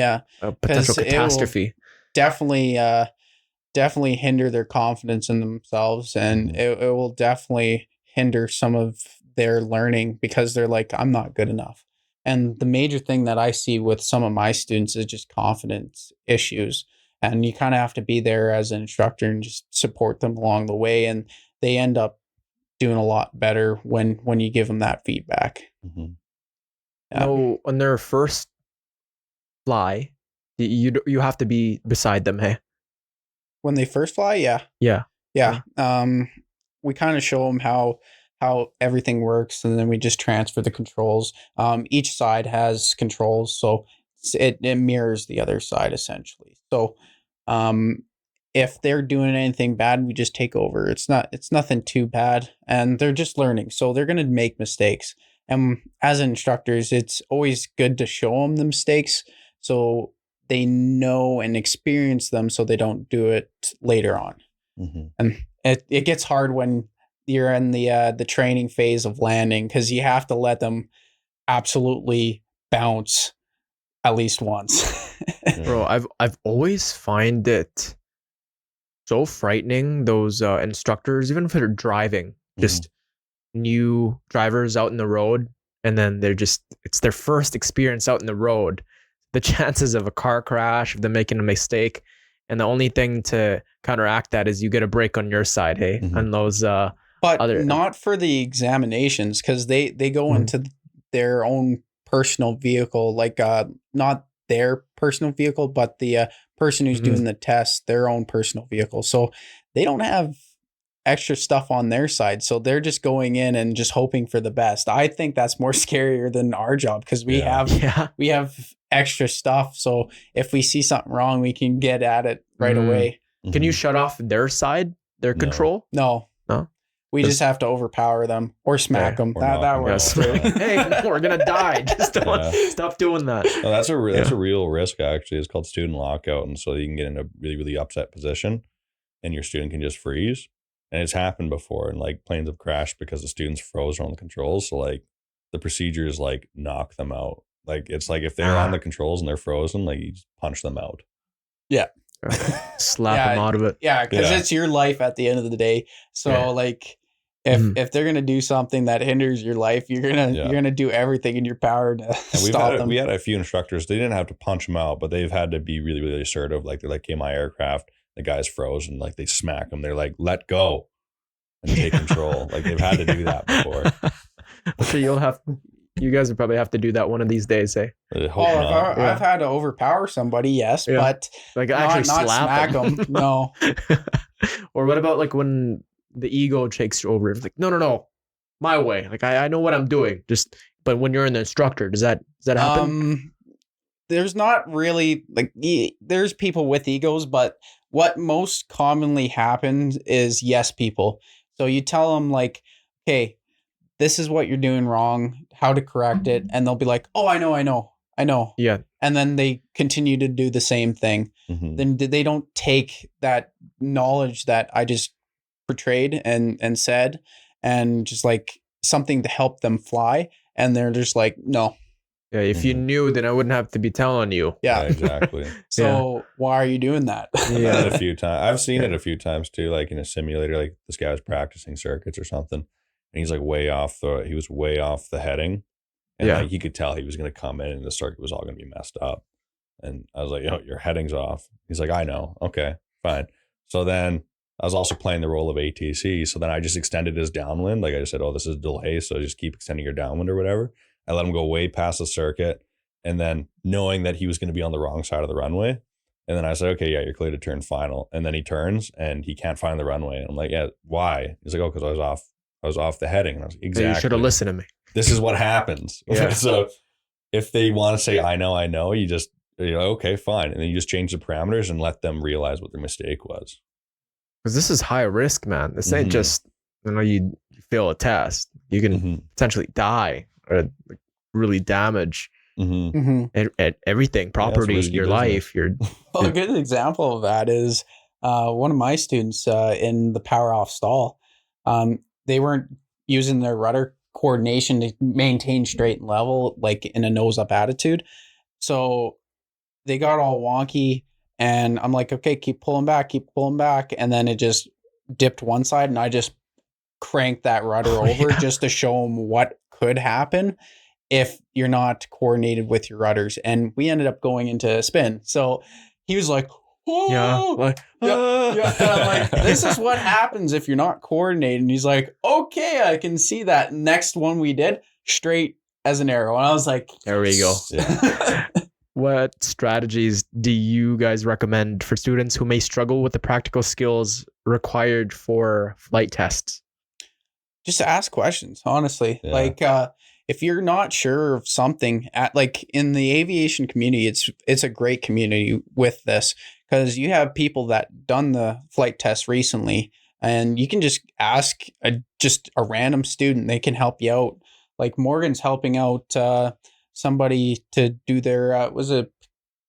a potential catastrophe. Definitely hinder their confidence in themselves, and it will definitely hinder some of their learning, because they're like, I'm not good enough. And the major thing that I see with some of my students is just confidence issues, and you kind of have to be there as an instructor and just support them along the way, and they end up doing a lot better when you give them that feedback. So on their first fly, you have to be beside them, hey? When they first fly, yeah. We kind of show them how everything works, and then we just transfer the controls. Each side has controls, so it mirrors the other side essentially. So if they're doing anything bad, we just take over. It's nothing too bad, and they're just learning, so they're going to make mistakes. And as instructors, it's always good to show them the mistakes, so they know and experience them, so they don't do it later on. And it gets hard when you're in the training phase of landing, because you have to let them absolutely bounce at least once. Bro, I've always find it so frightening, those instructors, even if they're driving, just new drivers out in the road, and then it's their first experience out in the road. The chances of a car crash, of them making a mistake, And the only thing to counteract that is you get a break on your side, hey, Mhm. on those But other not for the examinations, because they go Mhm. into their own personal vehicle, like not their personal vehicle, but the person who's Mhm. doing the test, their own personal vehicle. So they don't have extra stuff on their side. So they're just going in and just hoping for the best. I think that's more scarier than our job, because we Yeah. have extra stuff. So if we see something wrong, we can get at it right Mm. away. Can you Mhm. shut off their side, their No. control? No. No? We just have to overpower them or smack Okay. them. Or That knock 'em works out, too. yeah. Hey, we're gonna die. Just don't Yeah. stop doing that. No, that's a Yeah. real risk actually. It's called student lockout, and so you can get in a really upset position, and your student can just freeze. And it's happened before, and like planes have crashed because the students froze on the controls. So like the procedure is like knock them out. Like it's like if they're on the controls and they're frozen, like you just punch them out. Yeah. Slap Yeah, them out of it. Yeah, because Yeah. it's your life at the end of the day. So Yeah. like if Mhm. if they're gonna do something that hinders your life, you're gonna do everything in your power to And stop them. we had a few instructors. They didn't have to punch them out, but they've had to be really assertive. Like they're like, "Okay, my aircraft." The guy's frozen. Like they smack them. They're like, "Let go," and take control. Like they've had to do that before. I'm sure you guys will probably have to do that one of these days, eh? I hope Oh, not. Yeah. I've had to overpower somebody, yes, Yeah. but Like not actually smack slap them. No. Or what about like when the ego takes over? It's like, no, my way. Like I know what I'm doing. But when you're in the instructor, does that happen? There's not really like there's people with egos, but what most commonly happens is yes people. So you tell them like, "Okay, this is what you're doing wrong, how to correct it," and they'll be like, "Oh, I know." Yeah. And then they continue to do the same thing. Mhm. Then they don't take that knowledge that I just portrayed and said, and just like something to help them fly, and they're just like, "No." Yeah. If you Mhm. knew, then I wouldn't have to be telling you. Yeah. Exactly. So why are you doing that? I've done Yeah. it a few times. I've seen it Yeah. a few times too, like in a simulator. Like this guy was practicing circuits or something, and he's like he was way off the heading, and Yeah. like he could tell he was going to come in, and the circuit was all going to be messed up. And I was like, "Yo, your heading's off." He's like, "I know. Okay, fine." So then I was also playing the role of ATC. So then I just extended his downwind. Like I just said, "Oh, this is a delay, so just keep extending your downwind or whatever." I let him go way past the circuit, and then knowing that he was going to be on the wrong side of the runway. And then I said, "Okay, yeah, you're clear to turn final." And then he turns and he can't find the runway. And I'm like, "Yeah, why?" He's like, "Oh, because I was off the heading." And I was like, So you should have exactly. listened to me. This is what happens. Yeah. So if they want to say, I know, you just, okay, fine. And then you just change the parameters and let them realize what their mistake was. Because this is high risk, man. This ain't Mhm. just, you fail a test. You can Mhm. potentially die or like, really damage Mhm. Mhm. everything, property, risky your business. life, your Well, a good example of that is one of my students in the power off stall. They weren't using their rudder coordination to maintain straight and level, like in a nose up attitude. So they got all wonky, and I'm like, "Okay, keep pulling back. And then it just dipped one side, and I just cranked that rudder Oh, over yeah. just to show them what could happen if you're not coordinated with your rudders. And we ended up going into a spin. So he was like, yeah, "Oh, like, yeah." And I'm like, "This is what happens if you're not coordinated." And he's like, "Okay, I can see that." Next one we did, straight as an arrow. And I was like, There we go. Yeah. What strategies do you guys recommend for students who may struggle with the practical skills required for flight tests? Just ask questions, honestly. Yeah. Like if you're not sure of something at like in the aviation community, it's a great community with this, because you have people that done the flight test recently, and you can just ask just a random student. They can help you out. Like Morgan's helping out somebody to do their was a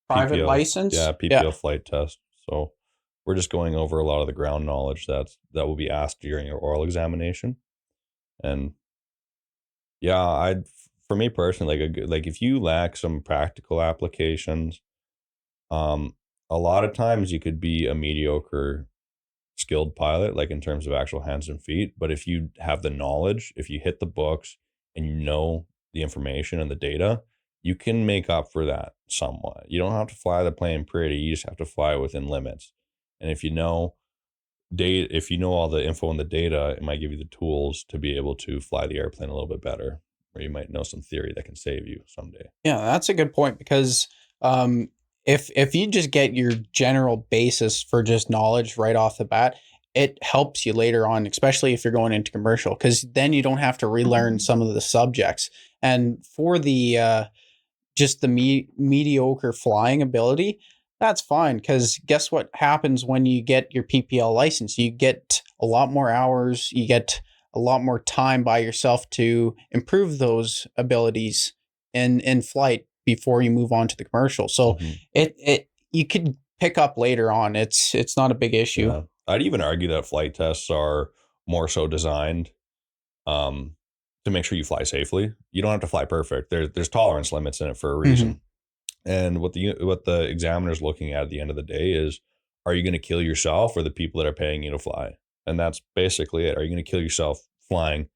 private PPL. license. Yeah, PPL flight test. So we're just going over a lot of the ground knowledge that will be asked during your oral examination. And yeah, for me personally, like if you lack some practical applications, a lot of times you could be a mediocre skilled pilot, like in terms of actual hands and feet. But if you have the knowledge, if you hit the books and you know the information and the data, you can make up for that somewhat. You don't have to fly the plane pretty. You just have to fly within limits. And if you know all the info and the data, it might give you the tools to be able to fly the airplane a little bit better, or you might know some theory that can save you someday. Yeah, that's a good point because if you just get your general basis for just knowledge right off the bat, it helps you later on, especially if you're going into commercial, because then you don't have to relearn some of the subjects. And for the just the mediocre flying ability, that's fine. Because guess what happens when you get your PPL license? You get a lot more hours. You get a lot more time by yourself to improve those abilities in flight before you move on to the commercial. So it you could pick up later on. It's not a big issue. Yeah. I'd even argue that flight tests are more so designed to make sure you fly safely. You don't have to fly perfect. There's tolerance limits in it for a reason. And what the examiner's looking at the end of the day is, are you going to kill yourself or the people that are paying you to fly? And that's basically it. Are you going to kill yourself flying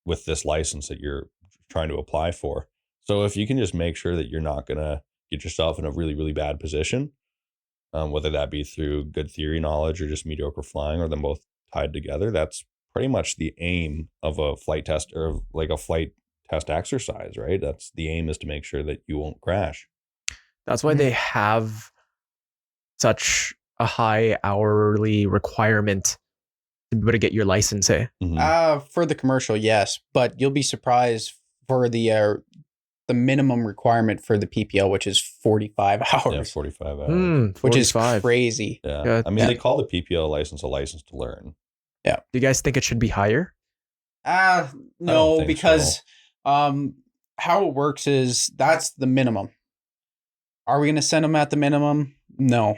with this license that you're trying to apply for? So if you can just make sure that you're not going to get yourself in a really, really bad position, whether that be through good theory knowledge or just mediocre flying or them both tied together, that's pretty much the aim of a flight test, or like a flight test exercise, right? That's the aim, is to make sure that you won't crash. That's why they have such a high hourly requirement to be able to get your license, eh? For the commercial, yes, but you'll be surprised for the minimum requirement for the PPL, which is 45 hours. Yeah, 45 hours. Which is crazy. Yeah. I mean, they call the PPL license a license to learn. Yeah. Do you guys think it should be higher? No, because how it works is that's the minimum. Are we going to send them at the minimum? No.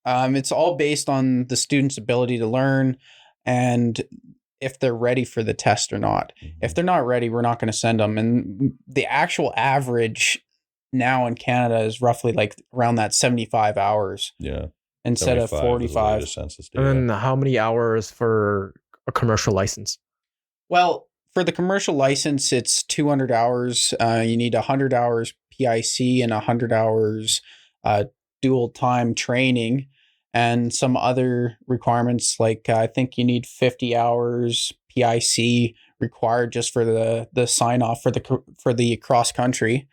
It's all based on the student's ability to learn and if they're ready for the test or not. If they're not ready, we're not going to send them. And the actual average now in Canada is roughly like around that 75 hours. Yeah. Instead of 45. And then how many hours for a commercial license? Well, for the commercial license, it's 200 hours. You need 100 hours PIC and 100 hours dual time training, and some other requirements like I think you need 50 hours PIC required just for the sign off for the cross country.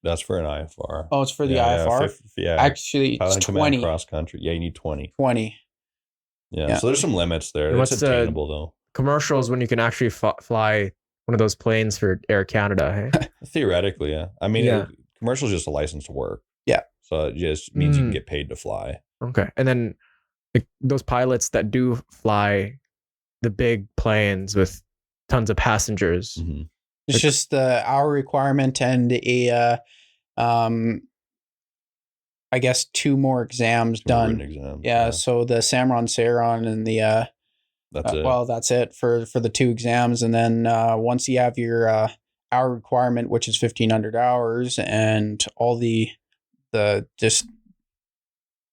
That's for an IFR. Oh, it's for the IFR? Yeah. Actually, it's 20. Cross country. Yeah, you need 20. 20. Yeah. So there's some limits there. What's it's attainable, though. Commercials when you can actually fly one of those planes for Air Canada, hey? Theoretically, yeah. I mean, commercial is just a license to work. Yeah. So it just means you can get paid to fly. Okay. And then those pilots that do fly the big planes with tons of passengers. It's just the hour requirement and I guess 2 more exams done. Exams, yeah. So the Samron Saron and the that's it. Well, that's it for the 2 exams, and then once you have your hour requirement, which is 1,500 hours, and all the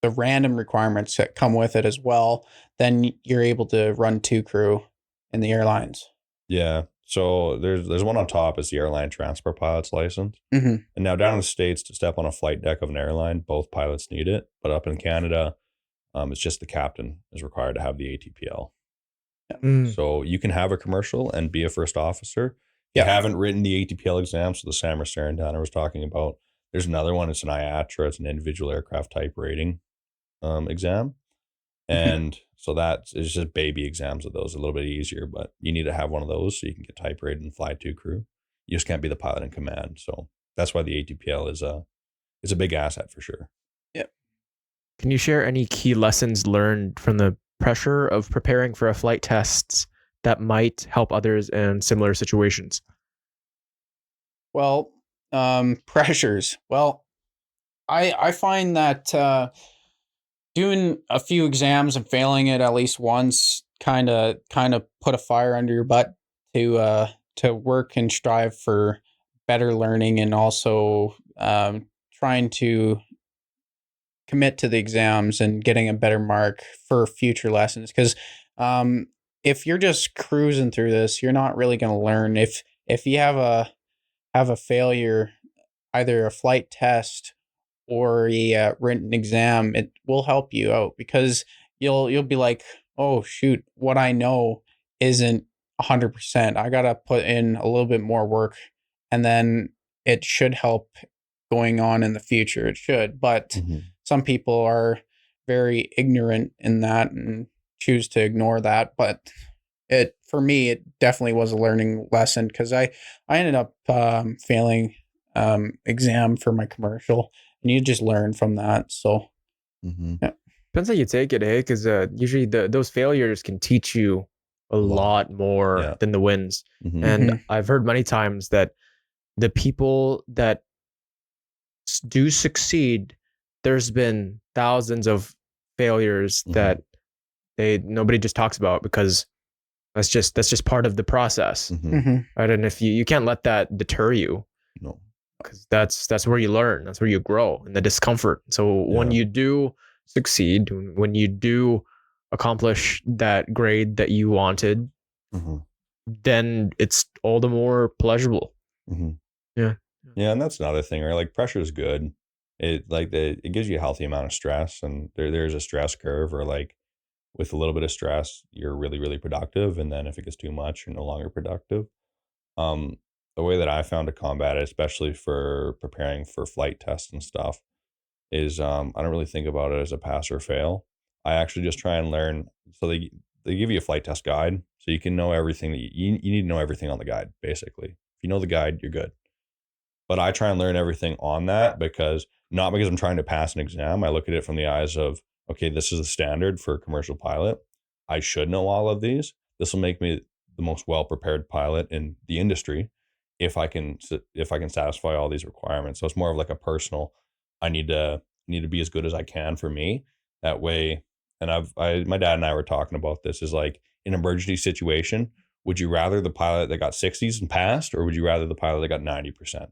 random requirements that come with it as well, then you're able to run 2 crew in the airlines. Yeah. So there's one on top, is the airline transport pilot's license. And now down in the States, to step on a flight deck of an airline, both pilots need it. But up in Canada, it's just the captain is required to have the ATPL. So you can have a commercial and be a first officer. You haven't written the ATPL exam, so the Sam Tanner was talking about. There's another one. It's an IATRA. It's an individual aircraft type rating exam. And so that is just baby exams of those, a little bit easier, but you need to have one of those so you can get type rated and fly 2 crew. You just can't be the pilot in command. So that's why the ATPL is a big asset for sure. Yep. Can you share any key lessons learned from the pressure of preparing for a flight tests that might help others in similar situations? Well, pressures. Well, I find that doing a few exams and failing it at least once kind of put a fire under your butt to work and strive for better learning, and also trying to commit to the exams and getting a better mark for future lessons. Because if you're just cruising through this, you're not really going to learn. If you have a failure either a flight test or a written exam, it will help you out because you'll be like, oh shoot, what I know isn't 100%. I gotta put in a little bit more work, and then it should help going on in the future. It should, but some people are very ignorant in that and choose to ignore that. But it for me, it definitely was a learning lesson because I ended up failing exam for my commercial, and you just learn from that. So yeah. Depends how you take it, hey? Because usually those failures can teach you a lot more than the wins. And I've heard many times that the people that do succeed, there's been thousands of failures that nobody just talks about because that's just part of the process, right? And if you can't let that deter you, no, because that's where you learn, that's where you grow in the discomfort. So when you do succeed, when you do accomplish that grade that you wanted, then it's all the more pleasurable. Yeah, and that's another thing, right? Like pressure is good. It gives you a healthy amount of stress, and there's a stress curve, or like with a little bit of stress, you're really, really productive, and then if it gets too much, you're no longer productive. The way that I found to combat it, especially for preparing for flight tests and stuff, is I don't really think about it as a pass or fail. I actually just try and learn. So they give you a flight test guide, so you can know everything that you need to know everything on the guide. Basically, if you know the guide, you're good. But I try and learn everything on that not because I'm trying to pass an exam. I look at it from the eyes of, okay, this is a standard for a commercial pilot. I should know all of these. This will make me the most well-prepared pilot in the industry if I can satisfy all these requirements. So it's more of like a personal, I need to be as good as I can for me. That way, and my dad and I were talking about this, is like in an emergency situation, would you rather the pilot that got 60s and passed, or would you rather the pilot that got 90%?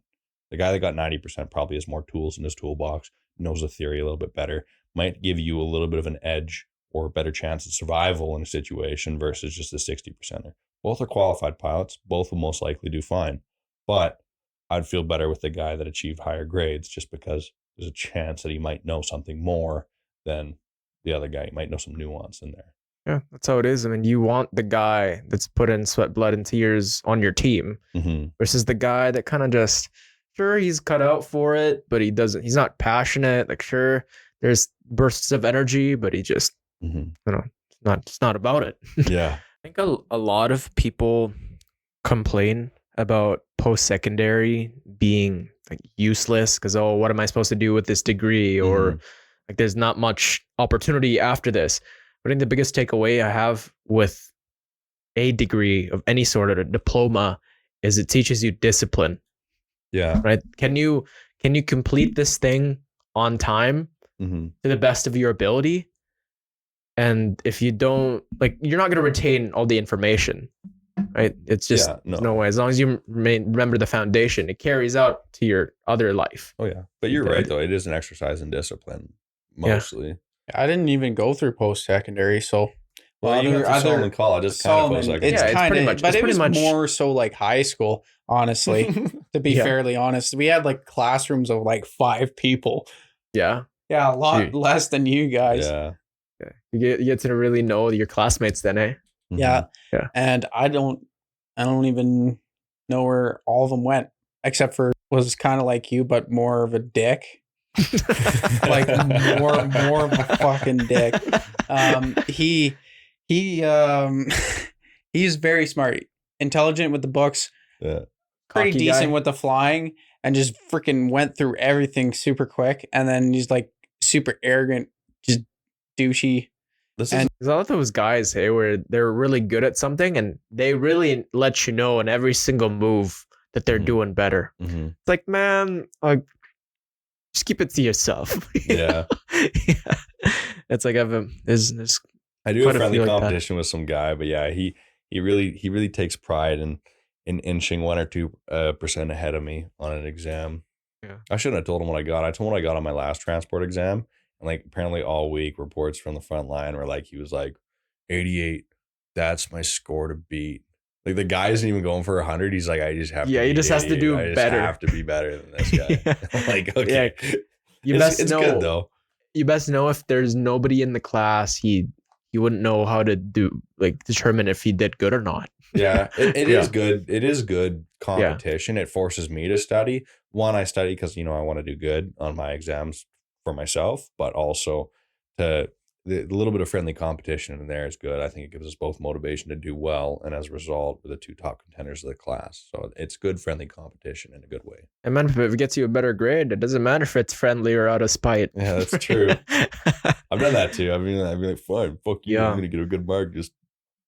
The guy that got 90% probably has more tools in his toolbox, knows the theory a little bit better, might give you a little bit of an edge or a better chance of survival in a situation versus just the 60%er. Both are qualified pilots. Both will most likely do fine. But I'd feel better with the guy that achieved higher grades just because there's a chance that he might know something more than the other guy. He might know some nuance in there. Yeah, that's how it is. I mean, you want the guy that's put in sweat, blood, and tears on your team versus the guy that kind of just... Sure, he's cut out for it, but he's not passionate. Like, sure, there's bursts of energy, but he just, it's not about it. Yeah. I think a lot of people complain about post-secondary being like useless because, oh, what am I supposed to do with this degree? Or like, there's not much opportunity after this. But I think the biggest takeaway I have with a degree of any sort of a diploma is it teaches you discipline. Yeah. Right. Can you complete this thing on time to the best of your ability? And if you don't, like, you're not going to retain all the information, right? It's just no way. As long as you remember the foundation, it carries out to your other life. Oh yeah. But you're right though. It is an exercise in discipline mostly. Yeah. I didn't even go through post-secondary, so. Well, you went to Solomon College. It's kind of post-secondary. It's pretty much, but it was much more so like high school, honestly. To be fairly honest, we had like classrooms of like 5 people. Yeah, a lot less than you guys. Yeah. You get to really know your classmates then, eh? Yeah. And I don't even know where all of them went, except for was kind of like you, but more of a dick. Like more of a fucking dick. He's very smart, intelligent with the books, pretty Cocky decent guy. with the flying, and just freaking went through everything super quick. And then he's like super arrogant, just douchey. There's a lot of those guys, hey, where they're really good at something and they really let you know in every single move that they're doing better. It's like, man, like, just keep it to yourself. Yeah. It's like there's I do a friendly competition with some guy, but yeah, he really takes pride in inching 1 or 2% ahead of me on an exam. Yeah. I shouldn't have told him what I got. I told him what I got on my last transport exam, and like apparently all week reports from the front line were like, he was like 88. That's my score to beat. Like the guy isn't even going for 100. He's like, I just have to. Yeah, he beat just has to 80. do I just better. have to be better than this guy. Yeah. I'm like, okay. You it's best it's know. good though. You best know if there's nobody in the class, he wouldn't know how to determine if he did good or not. Yeah, it Yeah. is good. It is good competition. It forces me to study. One, I study because I want to do good on my exams for myself, but also to the little bit of friendly competition in there is good. I think it gives us both motivation to do well, and as a result, we're the two top contenders of the class. So it's good friendly competition in a good way. And man, if it gets you a better grade, it doesn't matter if it's friendly or out of spite. Yeah, that's true. I've done that too. I'd be like, fine, fuck you. Yeah. I'm gonna get a good mark. Just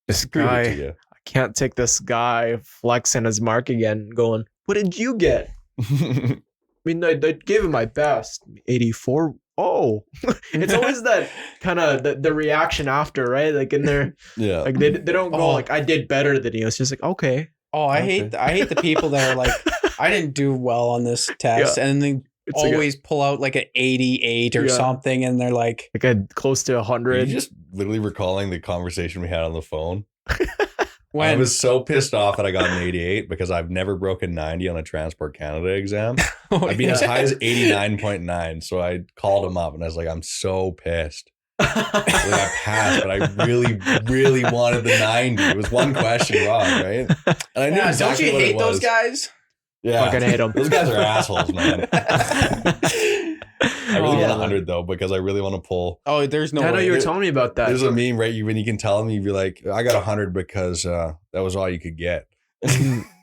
This prove it to guy, you. I can't take this guy flexing his mark again, going, what did you get? I mean, I gave him my best. 84. Oh, it's always that kind of the reaction after, right? Like in there, Yeah. like they don't go like, I did better than you. It's just like, okay. Oh, I Okay. hate the people that are like, I didn't do well on this test, and they It's like always pull out like an 88 or Yeah. something, and they're like, a close to Are 100. you just literally recalling the conversation we had on the phone? I when was so pissed off that I got an 88 because I've never broken 90 on a Transport Canada exam. I've been as high as 89.9. So I called him up and I was like, I'm so pissed. Like I passed, but I really, really wanted the 90. It was one question wrong, right? And I knew yeah, exactly don't you what hate it those was. guys? Yeah. Fucking hate them. Those guys are assholes, man. I really Oh, want 100 though, because I really want to pull. Oh, there's no I know way. you were telling me about that. There's a meme, right? When you can tell them, you'd be like, I got 100 because that was all you could get.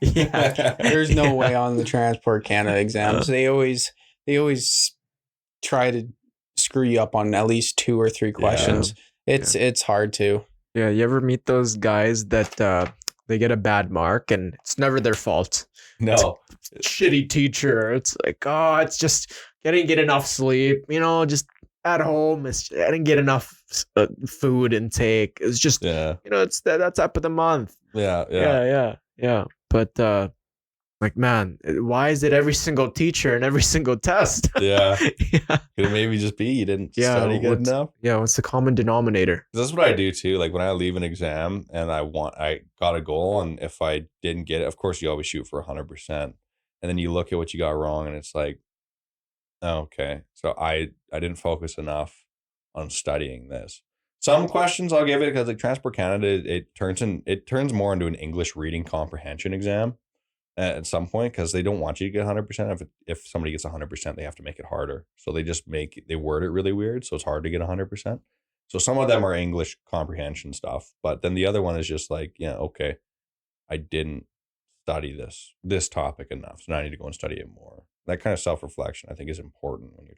Yeah. There's no way on the Transport Canada exams. They always try to screw you up on at least 2 or 3 questions. It's hard to. Yeah, you ever meet those guys that they get a bad mark and it's never their fault? No. Shitty teacher. It's like, oh, it's just I didn't get enough sleep. Just at home. I didn't get enough food intake. It's just Yeah. it's that's up of the month. Yeah. Yeah. But like, man, why is it every single teacher and every single test? Yeah. Yeah. Could it maybe just be you didn't Yeah, study good enough? Yeah, what's the common denominator? That's what I do too. Like when I leave an exam and I got a goal, and if I didn't get it, of course you always shoot for 100%. And then you look at what you got wrong and it's like, oh, okay. So I didn't focus enough on studying this. Some questions I'll give it because like Transport Canada, it turns more into an English reading comprehension exam at some point because they don't want you to get 100%. If somebody gets 100%, they have to make it harder. So they word it really weird, so it's hard to get 100%. So some of them are English comprehension stuff, but then the other one is just like, yeah, okay, I didn't study this topic enough, so now I need to go and study it more. That kind of self-reflection I think is important when you're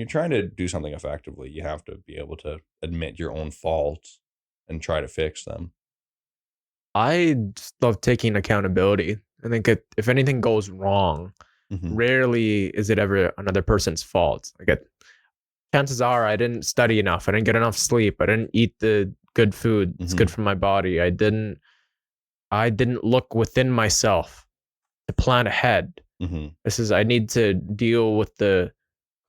trying to do something effectively. You have to be able to admit your own faults and try to fix them. I just love taking accountability. I think if anything goes wrong, Mhm. rarely is it ever another person's fault. Chances are I didn't study enough. I didn't get enough sleep. I didn't eat the good food. It's good for my body. I didn't look within myself to plan ahead. Mhm. I need to deal with the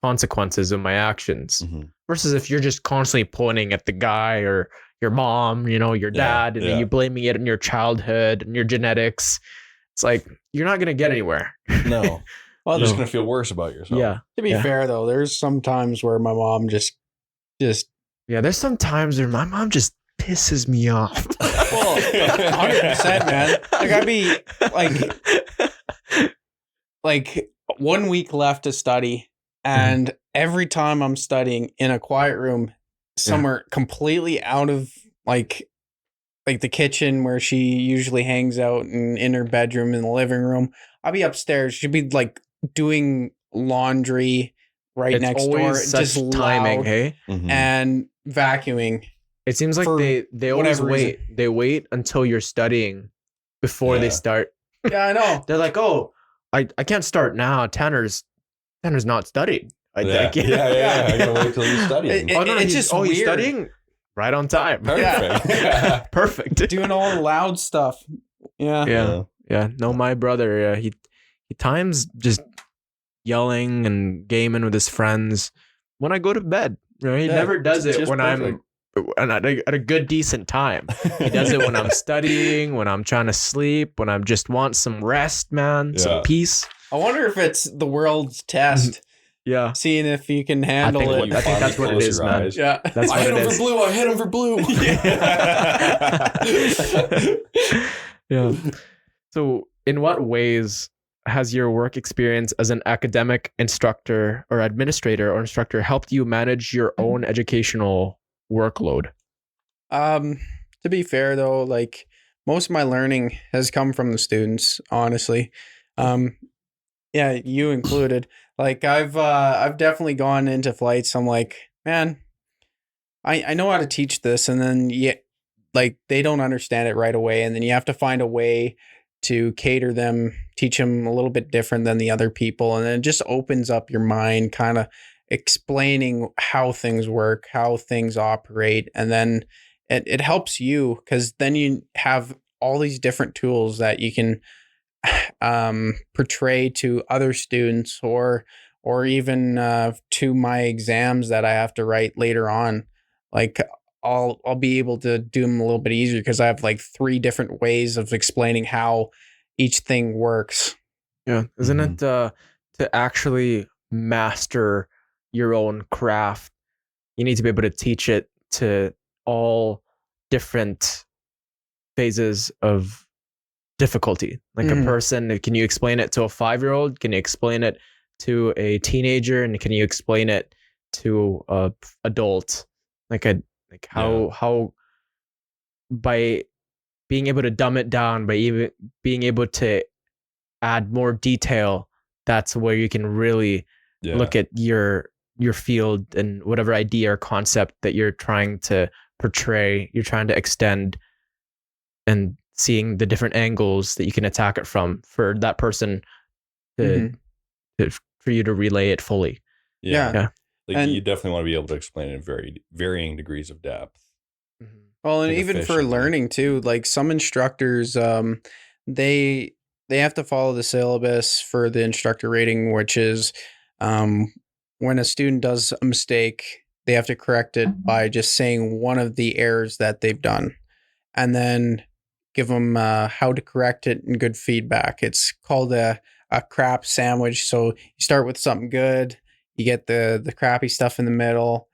consequences of my actions. Mhm. Versus if you're just constantly pointing at the guy or your mom, your dad, and then you blaming it on your childhood and your genetics. It's like, you're not going to get anywhere. No. Well, You're just going to feel worse about yourself. Yeah. to be fair though, there's some times where my mom just Yeah. There's some times where my mom just pisses me off. well, 100%, man. Like I'd be like 1 week left to study, and every time I'm studying in a quiet room somewhere completely out of like the kitchen where she usually hangs out, and in her bedroom in the living room, I'll be upstairs. She'd be like doing laundry right It's next door, always such just timing, loud, hey? Mhm. and vacuuming. It seems like For they always whatever reason. wait. They wait until you're studying before they Yeah. start. Yeah, I know. They're like, oh, I can't start now. Tanner's not studying. Yeah. can't. Yeah. I gotta wait till you're studying. It- Oh, no, it's he's- just he's weird. studying right on time. Perfect. Yeah. Perfect. Doing all the loud stuff. Yeah. Yeah. No, my brother, he times just yelling and gaming with his friends when I go to bed. He Yeah, never does it just when I'm perfect. at a good decent time. He does it when I'm studying, when I'm trying to sleep, when I just want some rest, man, some peace. I wonder if it's the world's test. Yeah. Seeing if you can handle it. I think that's what it is, man. Yeah. That's what it is. I hit him for blue. Yeah. So in what ways has your work experience as an academic instructor or administrator or instructor helped you manage your own educational workload? To be fair though, like most of my learning has come from the students, honestly. Yeah, you included. Like I've definitely gone into flights. I'm like, man, I know how to teach this, and then like they don't understand it right away, and then you have to find a way to cater them, teach them a little bit different than the other people, and then it just opens up your mind, kind of explaining how things work, how things operate, and then it helps you because then you have all these different tools that you can portray to other students or even to my exams that I have to write later on. Like I'll be able to do them a little bit easier because I have like 3 different ways of explaining how each thing works. Yeah, isn't it to actually master your own craft? You need to be able to teach it to all different phases of difficulty. Like a person, can you explain it to a 5-year-old? Can you explain it to a teenager? And can you explain it to a adult? How by being able to dumb it down, by even being able to add more detail, that's where you can really look at your field and whatever idea or concept that you're trying to portray, you're trying to extend, and seeing the different angles that you can attack it from for that person for you to relay it fully. Yeah. Like and you definitely want to be able to explain it in varying degrees of depth. Well, and even for learning too, like some instructors, they have to follow the syllabus for the instructor rating, which is when a student does a mistake, they have to correct it by just saying one of the errors that they've done, and then give them how to correct it and good feedback. It's called a crap sandwich. So you start with something good, you get the crappy stuff in the middle,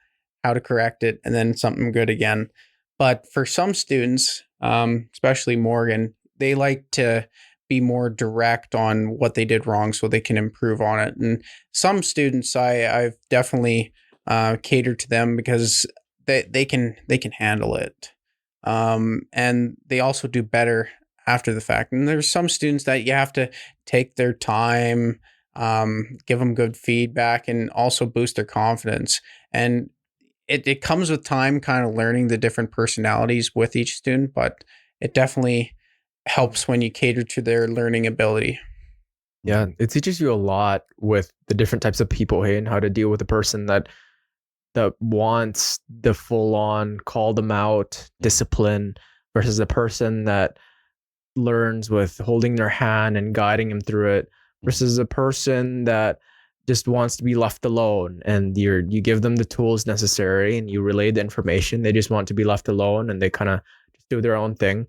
how to correct it, and then something good again. But for some students, especially Morgan, they like to be more direct on what they did wrong so they can improve on it. And some students, I've definitely catered to them because they can handle it. And they also do better after the fact. And there's some students that you have to take their time, give them good feedback, and also boost their confidence. And it comes with time, kind of learning the different personalities with each student, but it definitely helps when you cater to their learning ability. Yeah, it teaches you a lot with the different types of people, hey, and how to deal with a person that wants the full on call them out discipline versus a person that learns with holding their hand and guiding them through it versus a person that just wants to be left alone, and you give them the tools necessary and you relay the information. They just want to be left alone and they kind of just do their own thing.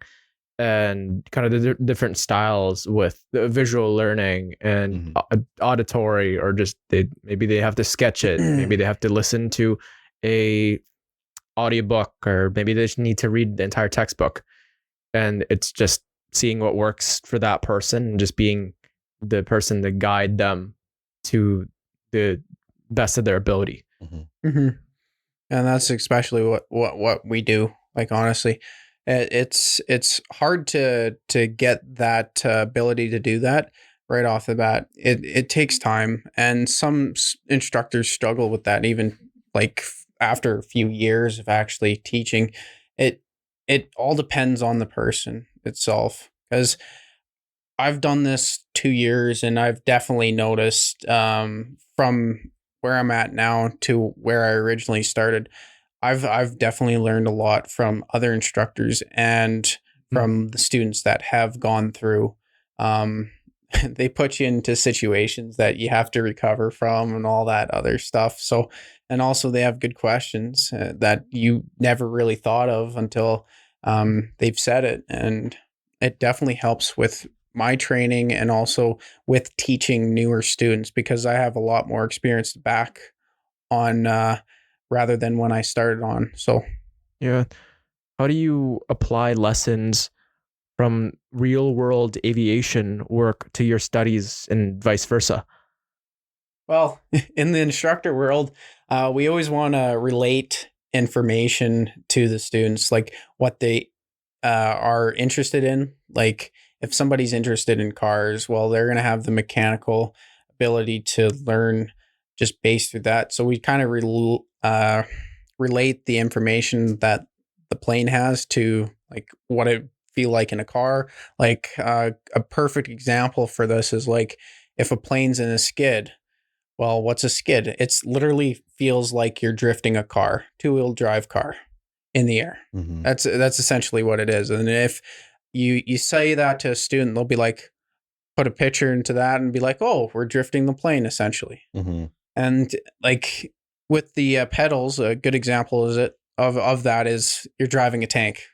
And kind of the different styles with the visual learning and auditory, or just maybe they have to sketch it, maybe they have to listen to a audiobook, or maybe they just need to read the entire textbook. And it's just seeing what works for that person and just being the person to guide them to the best of their ability. And that's especially what we do. Like, honestly, it's hard to get that ability to do that right off the bat. It takes time, and some instructors struggle with that even like after a few years of actually teaching. It all depends on the person itself, because I've done this 2 years and I've definitely noticed from where I'm at now to where I originally started, I've definitely learned a lot from other instructors and from the students that have gone through. they put you into situations that you have to recover from and all that other stuff. So, and also they have good questions that you never really thought of until they've said it. And it definitely helps with my training and also with teaching newer students because I have a lot more experience back on rather than when I started on. So, Yeah. How do you apply lessons from real world aviation work to your studies and vice versa? well, in the instructor world, we always want to relate information to the students, like what they are interested in. Like if somebody's interested in cars, well, they're going to have the mechanical ability to learn just based through that. So we kind of relate the information that the plane has to like what it feel like in a car. Like a perfect example for this is like if a plane's in a skid. Well, what's a skid? It's literally feels like you're drifting a car, two-wheel drive car in the air. Mm-hmm. That's essentially what it is. And if you say that to a student, they'll be like, put a picture into that and be like, oh, we're drifting the plane essentially. Mm-hmm. And like with the pedals, a good example is it of that is you're driving a tank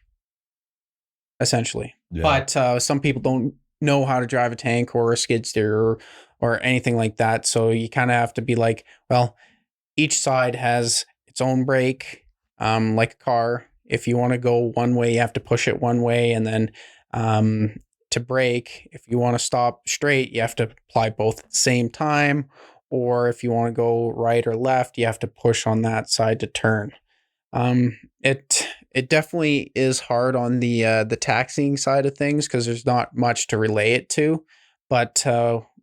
essentially. Yeah. But some people don't know how to drive a tank or a skid steer or anything like that. So you kind of have to be like, well, each side has its own brake, like a car. If you want to go one way, you have to push it one way. And then to brake, if you want to stop straight, you have to apply both at the same time. Or if you want to go right or left, you have to push on that side to turn. It definitely is hard on the taxiing side of things because there's not much to relay it to. But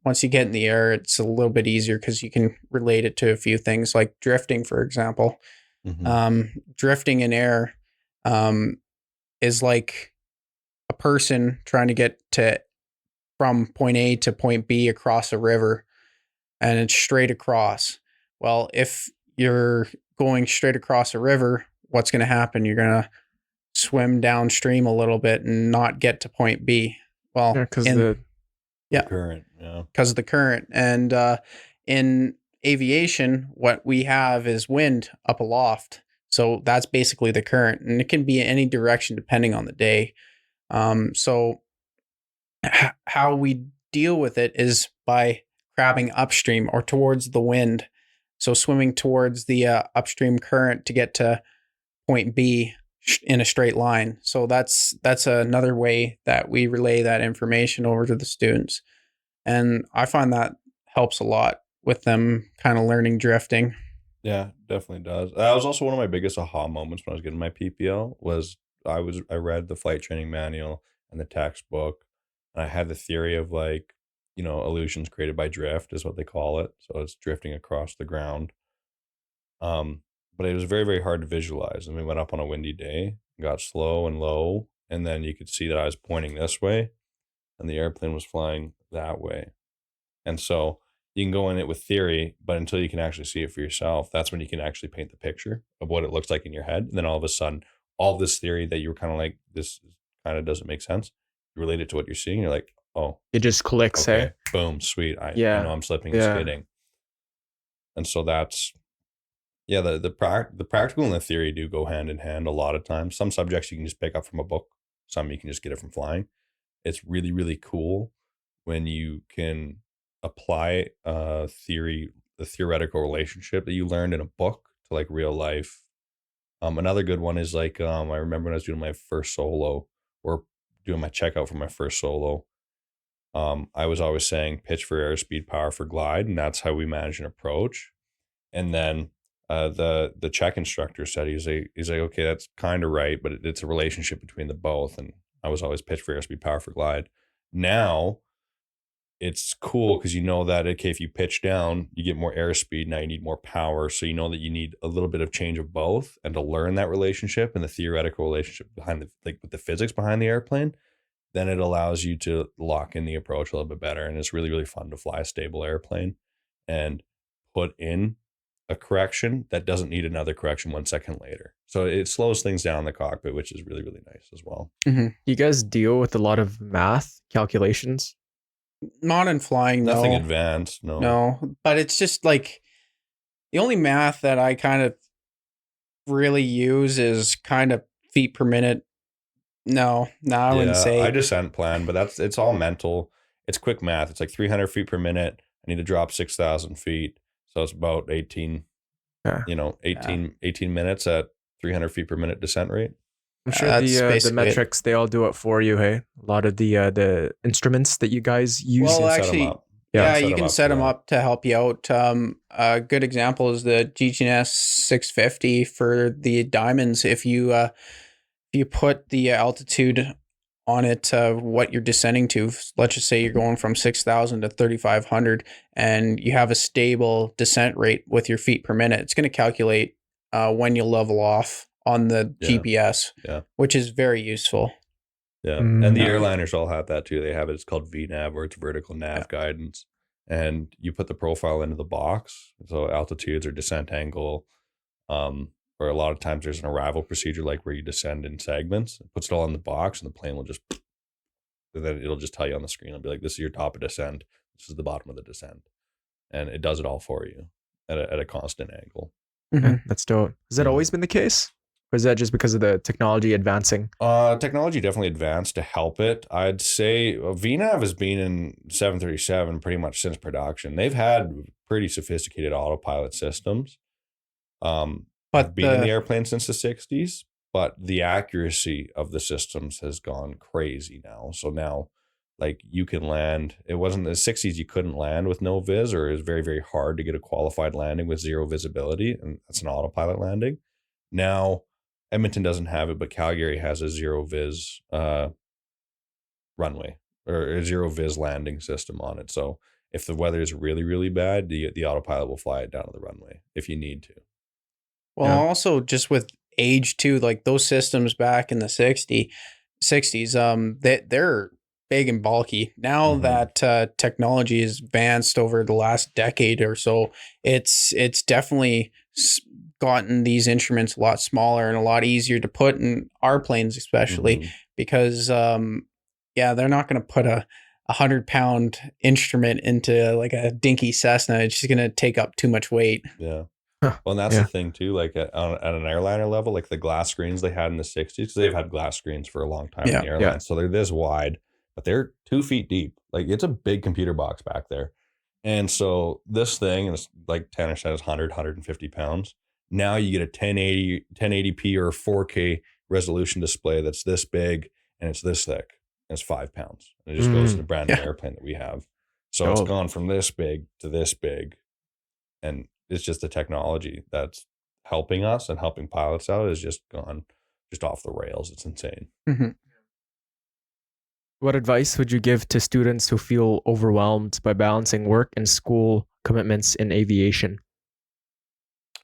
once you get in the air, it's a little bit easier because you can relate it to a few things like drifting, for example. Mm-hmm. Drifting in air is like a person trying to get to from point A to point B across a river, and it's straight across. Well, if you're going straight across a river, what's going to happen? You're going to swim downstream a little bit and not get to point B. Well, Yeah, because yeah, Current. Yeah. because of the current. And in aviation, what we have is wind up aloft. So that's basically the current, and it can be in any direction depending on the day. So how we deal with it is by crabbing upstream or towards the wind. So swimming towards the upstream current to get to point B in a straight line. So that's another way that we relay that information over to the students. And I find that helps a lot with them kind of learning drifting. Yeah, definitely does. That was also one of my biggest aha moments when I was getting my PPL was I read the flight training manual and the textbook, and I had the theory of like, illusions created by drift is what they call it. So it's drifting across the ground. But it was very, very hard to visualize. And we went up on a windy day, got slow and low, and then you could see that I was pointing this way and the airplane was flying that way. And so you can go in it with theory, but until you can actually see it for yourself, that's when you can actually paint the picture of what it looks like in your head. And then all of a sudden, all this theory that you were kind of like, this kind of doesn't make sense. You relate it to what you're seeing. You're like, oh, it just clicks, okay, hey? boom, sweet. I Yeah. know I'm slipping and Yeah. skidding. And so that's, yeah, the practical and the theory do go hand in hand a lot of times. Some subjects you can just pick up from a book. Some you can just get it from flying. It's really, really cool when you can apply the theoretical relationship that you learned in a book to like real life. Another good one is like, I remember when I was doing my first solo or doing my checkout for my first solo. I was always saying pitch for airspeed, power for glide, and that's how we manage an approach. And then the check instructor said he's like, okay, that's kind of right, but it's a relationship between the both. And I was always pitch for airspeed, power for glide. Now it's cool because you know that, okay, if you pitch down, you get more airspeed. Now you need more power. So you know that you need a little bit of change of both. And to learn that relationship and the theoretical relationship behind with the physics behind the airplane, then it allows you to lock in the approach a little bit better. And it's really, really fun to fly a stable airplane and put in a correction that doesn't need another correction 1 second later. So it slows things down in the cockpit, which is really, really nice as well. Mm-hmm. You guys deal with a lot of math calculations? Not in flying, Nothing no. advanced. No. No, but it's just like the only math that I kind of really use is kind of feet per minute. No, I wouldn't Yeah, I say. descent plan, but it's all mental. It's quick math. It's like 300 feet per minute. I need to drop 6,000 feet. So it's about 18, Yeah. 18 minutes at 300 feet per minute descent rate. I'm sure That's the basically it. metrics they all do it for you. Hey, a lot of the instruments that you guys use. Well, You can set 'em actually, up. yeah, Set you 'em can up set for them that. up to help you out. A good example is the GGNS 650 for the diamonds. If you put the altitude on it, what you're descending to, let's just say you're going from 6,000 to 3,500, and you have a stable descent rate with your feet per minute, it's going to calculate when you level off on the Yeah. GPS, Yeah. which is very useful. Yeah. And the Yeah. airliners all have that too. They have it. It's called VNAV, or it's vertical nav guidance. And you put the profile into the box. So altitudes or descent angle. Or a lot of times there's an arrival procedure, like where you descend in segments. It puts it all in the box, and the plane will just, and then it'll just tell you on the screen. It'll be like, this is your top of descent. This is the bottom of the descent. And it does it all for you at a constant angle. Yeah, that's dope. Has that Yeah. always been the case? Or is that just because of the technology advancing? Technology definitely advanced to help it. I'd say VNAV has been in 737 pretty much since production. They've had pretty sophisticated autopilot systems. But I've been in the airplane since the 60s, but the accuracy of the systems has gone crazy now. So now, like, you can land. It wasn't the 60s, you couldn't land with no vis, or it was very, very hard to get a qualified landing with zero visibility, and that's an autopilot landing. Now, Edmonton doesn't have it, but Calgary has a zero vis runway, or a zero vis landing system on it. So if the weather is really, really bad, the autopilot will fly it down to the runway if you need to. well, Yeah. also just with age too, like those systems back in the 60s, they're big and bulky. Now Mhm. that technology has advanced over the last decade or so, it's definitely gotten these instruments a lot smaller and a lot easier to put in our planes, especially Mhm. because they're not going to put a 100-pound instrument into like a dinky Cessna. It's just going to take up too much weight. Yeah. Huh. Well, and that's Yeah. the thing too. Like at an airliner level, like the glass screens they had in the 60s, because they've had glass screens for a long time in Yeah. the airlines. So they're this wide, but they're 2 feet deep. Like, it's a big computer box back there. And so this thing, and it's like Tanner said, is 150 pounds. Now you get a 1080p or 4K resolution display that's this big, and it's this thick. And it's 5 pounds. And it just goes in a brand new airplane that we have. So it's Dope. gone from this big to this big. And it's just the technology that's helping us and helping pilots out is just gone just off the rails. It's insane. Mhm. What advice would you give to students who feel overwhelmed by balancing work and school commitments in aviation?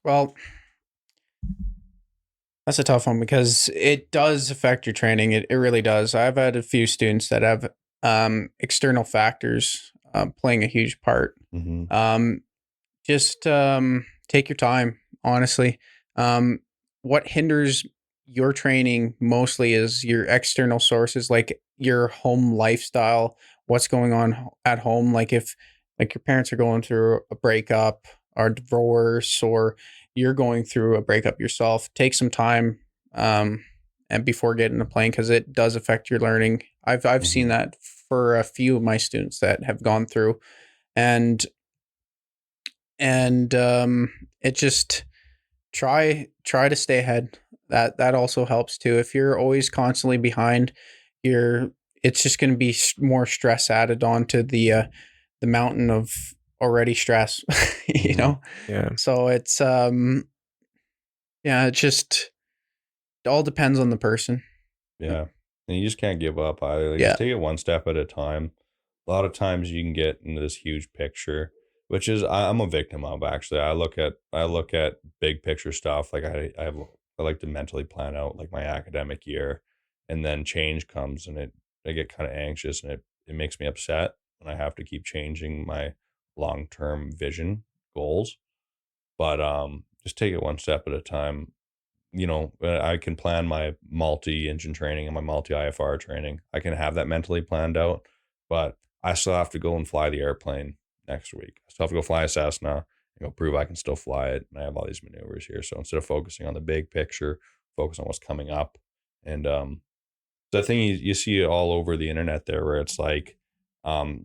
Well, that's a tough one because it does affect your training. It really does. I've had a few students that have external factors playing a huge part. Mm-hmm. Just take your time, honestly. What hinders your training mostly is your external sources, like your home lifestyle, what's going on at home. Like if like your parents are going through a breakup or divorce, or you're going through a breakup yourself, take some time and before getting a plane, because it does affect your learning. I've seen Mhm. that for a few of my students that have gone through, and it just try to stay ahead. That also helps too. If you're always constantly behind, you're it's just going to be more stress added onto the mountain of already stress. You Mhm. know, Yeah. so it's it just all depends on the person. Yeah. And you just can't give up either. Like, Yeah. just take it one step at a time. A lot of times you can get into this huge picture, which is I'm a victim of, actually. I look at big picture stuff. Like I like to mentally plan out like my academic year, and then change comes, and I get kind of anxious, and it makes me upset, and I have to keep changing my long-term vision goals. But just take it one step at a time. I can plan my multi-engine training and my multi-IFR training. I can have that mentally planned out, but I still have to go and fly the airplane next week. I still have to go fly a Cessna and go prove I can still fly it. And I have all these maneuvers here. So instead of focusing on the big picture, focus on what's coming up. And the thing you see all over the internet there, where it's like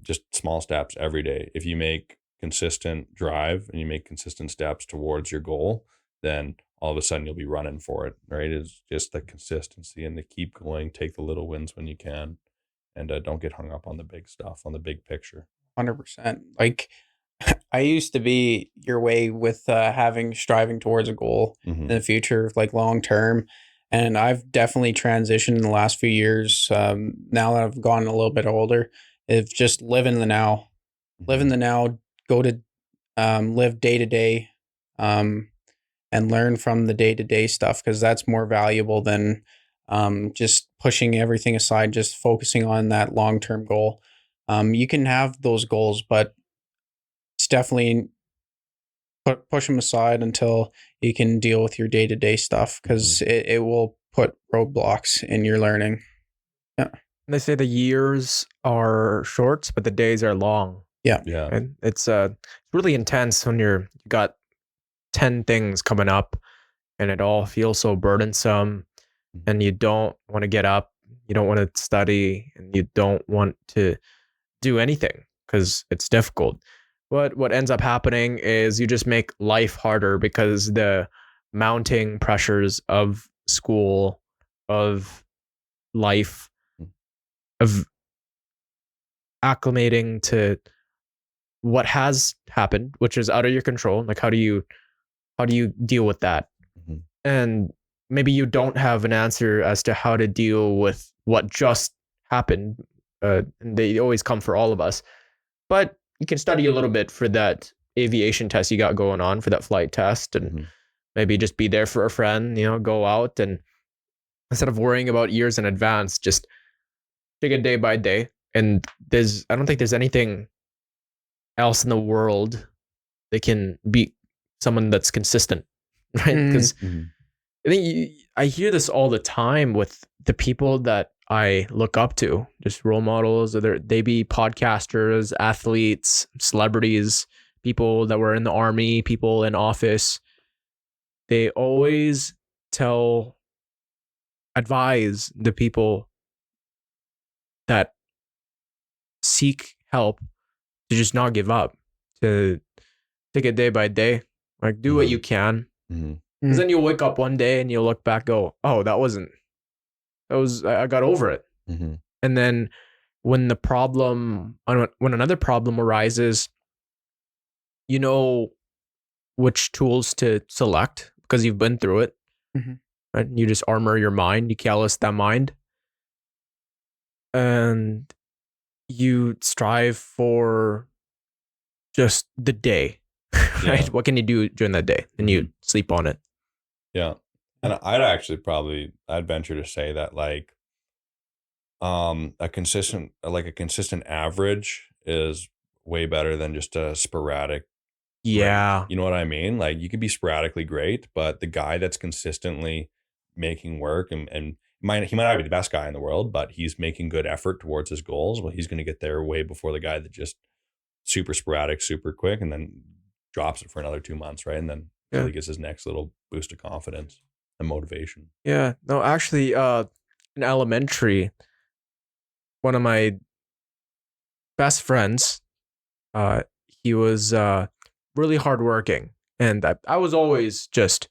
just small steps every day. If you make consistent drive and you make consistent steps towards your goal, then all of a sudden you'll be running for it, right? It's just the consistency and the keep going, take the little wins when you can, and don't get hung up on the big stuff, on the big picture. 100%. Like I used to be your way with striving towards a goal in the future, like long term. And I've definitely transitioned in the last few years. Now that I've gotten a little bit older, it's just live in the now, go to live day to day, and learn from the day to day stuff, because that's more valuable than just pushing everything aside, just focusing on that long term goal. You can have those goals, but it's definitely push them aside until you can deal with your day to day stuff, because it will put roadblocks in your learning. Yeah. They say the years are short, but the days are long. Yeah. And it's really intense when you got 10 things coming up and it all feels so burdensome, and you don't want to get up, you don't want to study, and you don't want to do anything because it's difficult. But what ends up happening is you just make life harder, because the mounting pressures of school, of life, of acclimating to what has happened, which is out of your control. Like, how do you deal with that? And maybe you don't have an answer as to how to deal with what just happened. And they always come for all of us, but you can study a little bit for that aviation test you got going on, for that flight test, and maybe just be there for a friend, go out, and instead of worrying about years in advance, just take it day by day. And I don't think there's anything else in the world that can beat someone that's consistent, right? Because I think I hear this all the time with the people that I look up to, just role models, whether they be podcasters, athletes, celebrities, people that were in the army, people in office. They always advise the people that seek help to just not give up, to take it day by day, like do what you can. Because then you'll wake up one day and you'll look back, go, oh, I got over it. And then when another problem arises, you know which tools to select because you've been through it. Right? You just armor your mind, you callous that mind, and you strive for just the day, right? Yeah. What can you do during that day? And you sleep on it. Yeah. And I'd venture to say that like a consistent average is way better than just a sporadic. Yeah. Rate. You know what I mean? Like you could be sporadically great, but the guy that's consistently making work and he might not be the best guy in the world, but he's making good effort towards his goals. Well, he's going to get there way before the guy that just super sporadic, super quick, and then drops it for another 2 months, right? And then really gets his next little boost of confidence and motivation. Yeah. No, actually, in elementary, one of my best friends, he was really hardworking, and I was always just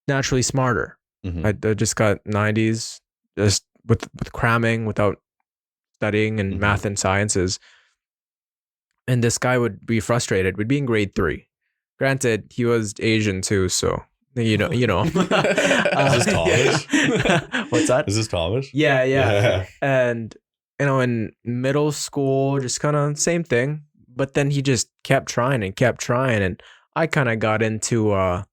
naturally smarter. I just got 90s just with cramming without studying and math and sciences. And this guy would be frustrated. We'd be in grade 3. Granted, he was Asian too, so you know. Is this Thomas? What's that? Is this Thomas? Yeah. And in middle school, just kind of same thing. But then he just kept trying, and I kind of got into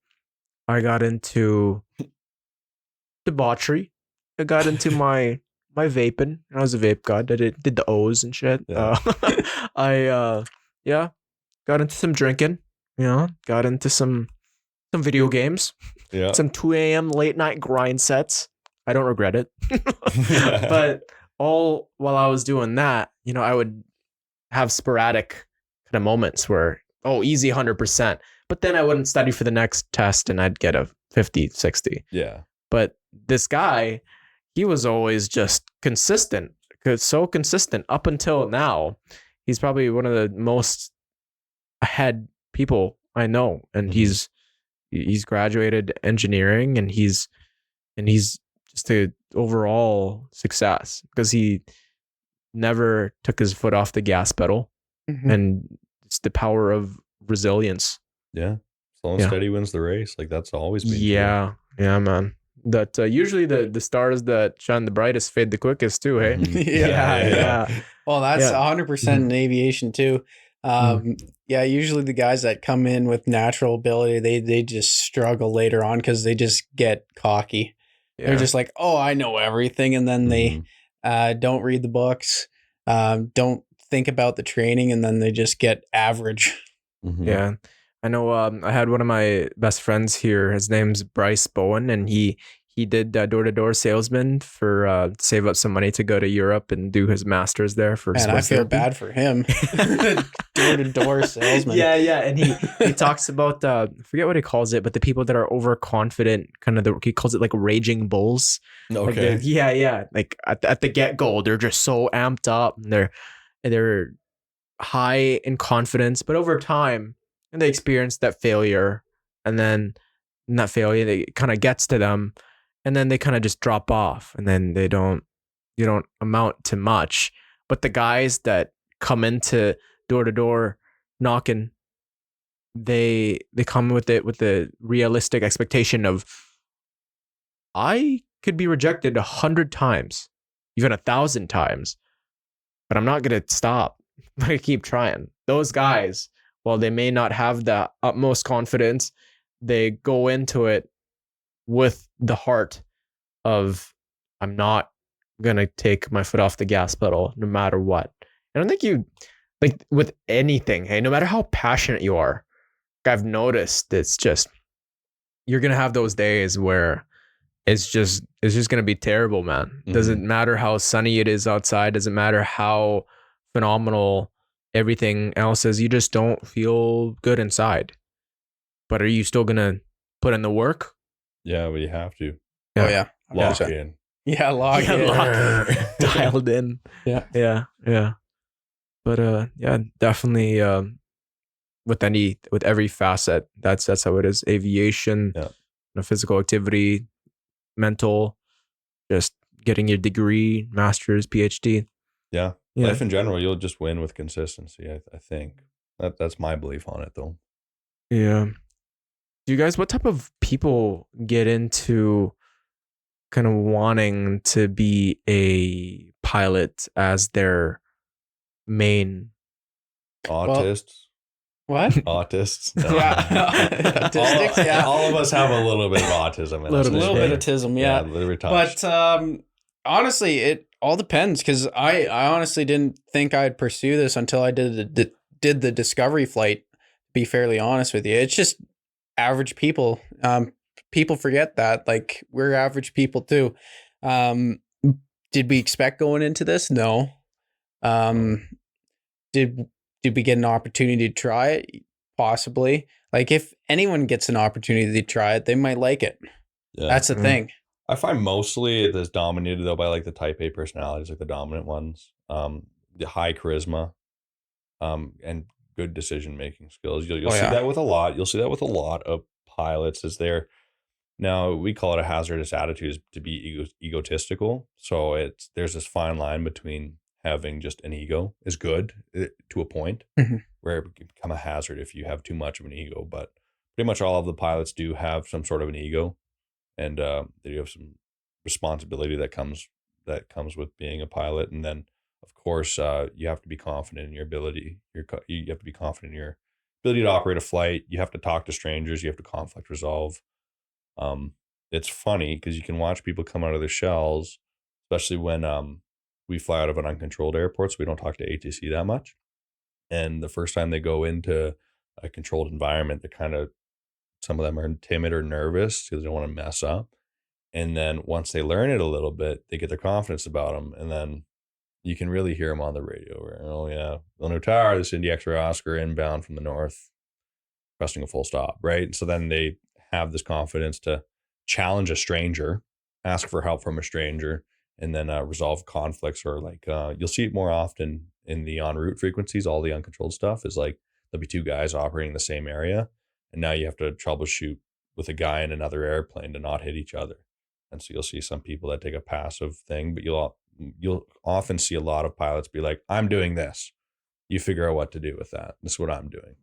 debauchery. I got into my vaping. I was a vape god. I did the O's and shit. Yeah. I got into some drinking. Got into some video games. Yeah. Some 2 a.m. late night grind sets. I don't regret it. But all while I was doing that, I would have sporadic kind of moments where, oh, easy 100%. But then I wouldn't study for the next test and I'd get a 50, 60. Yeah. But this guy, he was always just consistent, so consistent up until now. He's probably one of the most ahead people I know. And he's graduated engineering and he's just a overall success because he never took his foot off the gas pedal. And it's the power of resilience. Yeah. Slow and steady wins the race. Like that's always been true. Yeah, man. That usually the stars that shine the brightest fade the quickest too, hey? Yeah. Well, that's 100% in aviation too. Yeah, usually the guys that come in with natural ability, they just struggle later on because they just get cocky. Yeah. They're just like, oh, I know everything. And then they don't read the books, don't think about the training, and then they just get average. Yeah. I know I had one of my best friends here. His name's Bryce Bowen, and he did door-to-door salesman for save up some money to go to Europe and do his master's there for And I feel bad for him. Door-to-door salesman. Yeah. And he talks about, I forget what he calls it, but the people that are overconfident, he calls it like raging bulls. Okay. Like like at the get-go, they're just so amped up and they're high in confidence, but over time, and they experience that failure, and then that failure, they kind of gets to them, and then they kind of just drop off, and then you don't amount to much. But the guys that come into door to door knocking, they come with the realistic expectation of, I could be rejected 100 times, even 1,000 times, but I'm not gonna stop. I'm gonna keep trying. Those guys, while they may not have the utmost confidence, they go into it with the heart of, I'm not going to take my foot off the gas pedal no matter what. I don't think you, like with anything, hey, no matter how passionate you are, I've noticed it's just, you're going to have those days where it's just going to be terrible, man. Doesn't matter how sunny it is outside. Doesn't matter how phenomenal everything else is, you just don't feel good inside. But are you still gonna put in the work? Yeah, well, you have to. Yeah. Oh yeah, lock in. Yeah, lock in. Dialed in. Yeah. But definitely. With every facet, that's how it is. Aviation, physical activity, mental, just getting your degree, master's, PhD. Yeah. Life in general, you'll just win with consistency. I think that's my belief on it, though. Yeah. Do you guys, what type of people get into kind of wanting to be a pilot as their main? Autists. What? Autists. No. Yeah. Autistics. All of us have a little bit of autism. A little bit of autism. Yeah. But honestly, it all depends, because I honestly didn't think I'd pursue this until I did the discovery flight. To be fairly honest with you, it's just average people. People forget that, like, we're average people too. Did we expect going into this? No. Did we get an opportunity to try it? Possibly. Like, if anyone gets an opportunity to try it, they might like it. Yeah. That's the thing. I find mostly it is dominated though by like the type A personalities, like the dominant ones, the high charisma, and good decision making skills. You'll see that with a lot. You'll see that with a lot of pilots. Is now we call it a hazardous attitude, to be egotistical. So there's this fine line between having just an ego is good to a point, where it can become a hazard if you have too much of an ego. But pretty much all of the pilots do have some sort of an ego. And they do have some responsibility that comes with being a pilot. And then, of course, you have to be confident in your ability. You have to be confident in your ability to operate a flight. You have to talk to strangers. You have to conflict resolve. It's funny because you can watch people come out of their shells, especially when we fly out of an uncontrolled airport, so we don't talk to ATC that much. And the first time they go into a controlled environment, some of them are timid or nervous because they don't want to mess up. And then once they learn it a little bit, they get their confidence about them. And then you can really hear them on the radio. Where, oh, yeah, Illinois Tower, this Indy X-ray Oscar inbound from the north, pressing a full stop, right? So then they have this confidence to challenge a stranger, ask for help from a stranger, and then resolve conflicts. Or like you'll see it more often in the en route frequencies. All the uncontrolled stuff is like there'll be two guys operating in the same area, and now you have to troubleshoot with a guy in another airplane to not hit each other. And so you'll see some people that take a passive thing, but you'll often see a lot of pilots be like, I'm doing this. You figure out what to do with that. This is what I'm doing.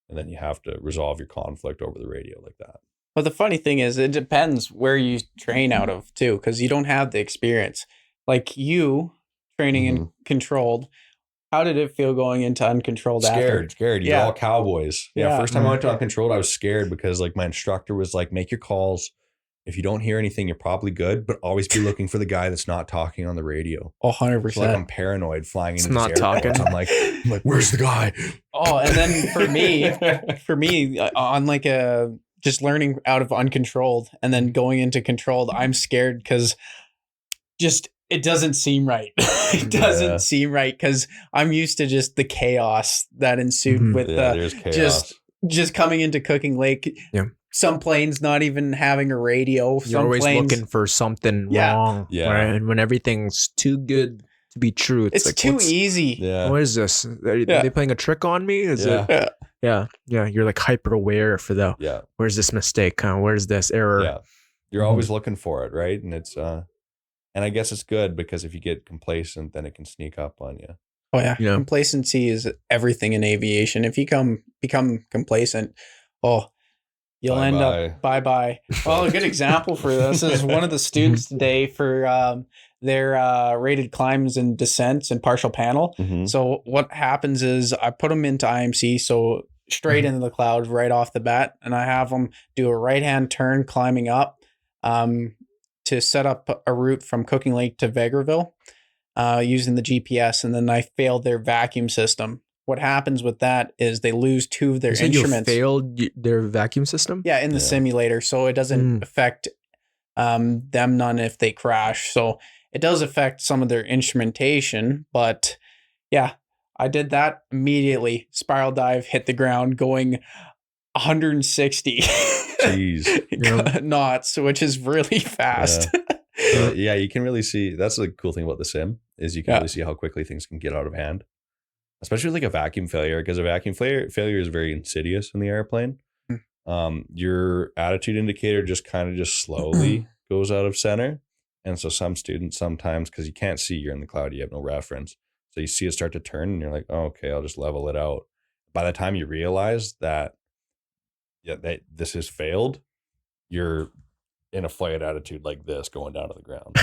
And then you have to resolve your conflict over the radio like that. But the funny thing is, it depends where you train out of too, because you don't have the experience. Like you training in controlled, how did it feel going into uncontrolled? Scared. You're Yeah. all cowboys. Yeah. First time I went to uncontrolled, I was scared because like my instructor was like, make your calls. If you don't hear anything, you're probably good, but always be looking for the guy that's not talking on the radio. 100%. So like I'm paranoid flying into not these airports. talking. I'm like, where's the guy? Oh, and then for me, on like just learning out of uncontrolled and then going into controlled, I'm scared because just it doesn't seem right. It doesn't seem right because I'm used to just the chaos that ensued with there's chaos. just coming into Cooking Lake. Yeah. Some planes not even having a radio. You're always looking for something wrong. Yeah. Right? And when everything's too good to be true, It's like, too easy. Yeah. What is this? Are they playing a trick on me? Is it? Yeah. You're like hyper aware for where's this mistake? Where's this error? Yeah. You're always looking for it, right? And it's and I guess it's good because if you get complacent, then it can sneak up on you. Oh yeah. Complacency is everything in aviation. If you become complacent, you'll end up bye-bye. Well, a good example for this is one of the students today for their rated climbs and descents and partial panel. So what happens is I put them into IMC, so straight into the cloud right off the bat, and I have them do a right-hand turn climbing up to set up a route from Cooking Lake to Vegreville using the GPS, and then I failed their vacuum system. What happens with that is they lose two of their instruments. You failed their vacuum system? Yeah, in the simulator. So it doesn't affect them none if they crash. So it does affect some of their instrumentation. But yeah, I did that immediately. Spiral dive, hit the ground going 160 knots, which is really fast. Yeah, you can really see. That's the cool thing about the sim is you can really see how quickly things can get out of hand. Especially like a vacuum failure, because a vacuum failure is very insidious in the airplane. Your attitude indicator just slowly goes out of center. And so some students sometimes, because you can't see, you're in the cloud, you have no reference. So you see it start to turn and you're like, oh, okay, I'll just level it out. By the time you realize that, this has failed, you're in a flight attitude like this going down to the ground.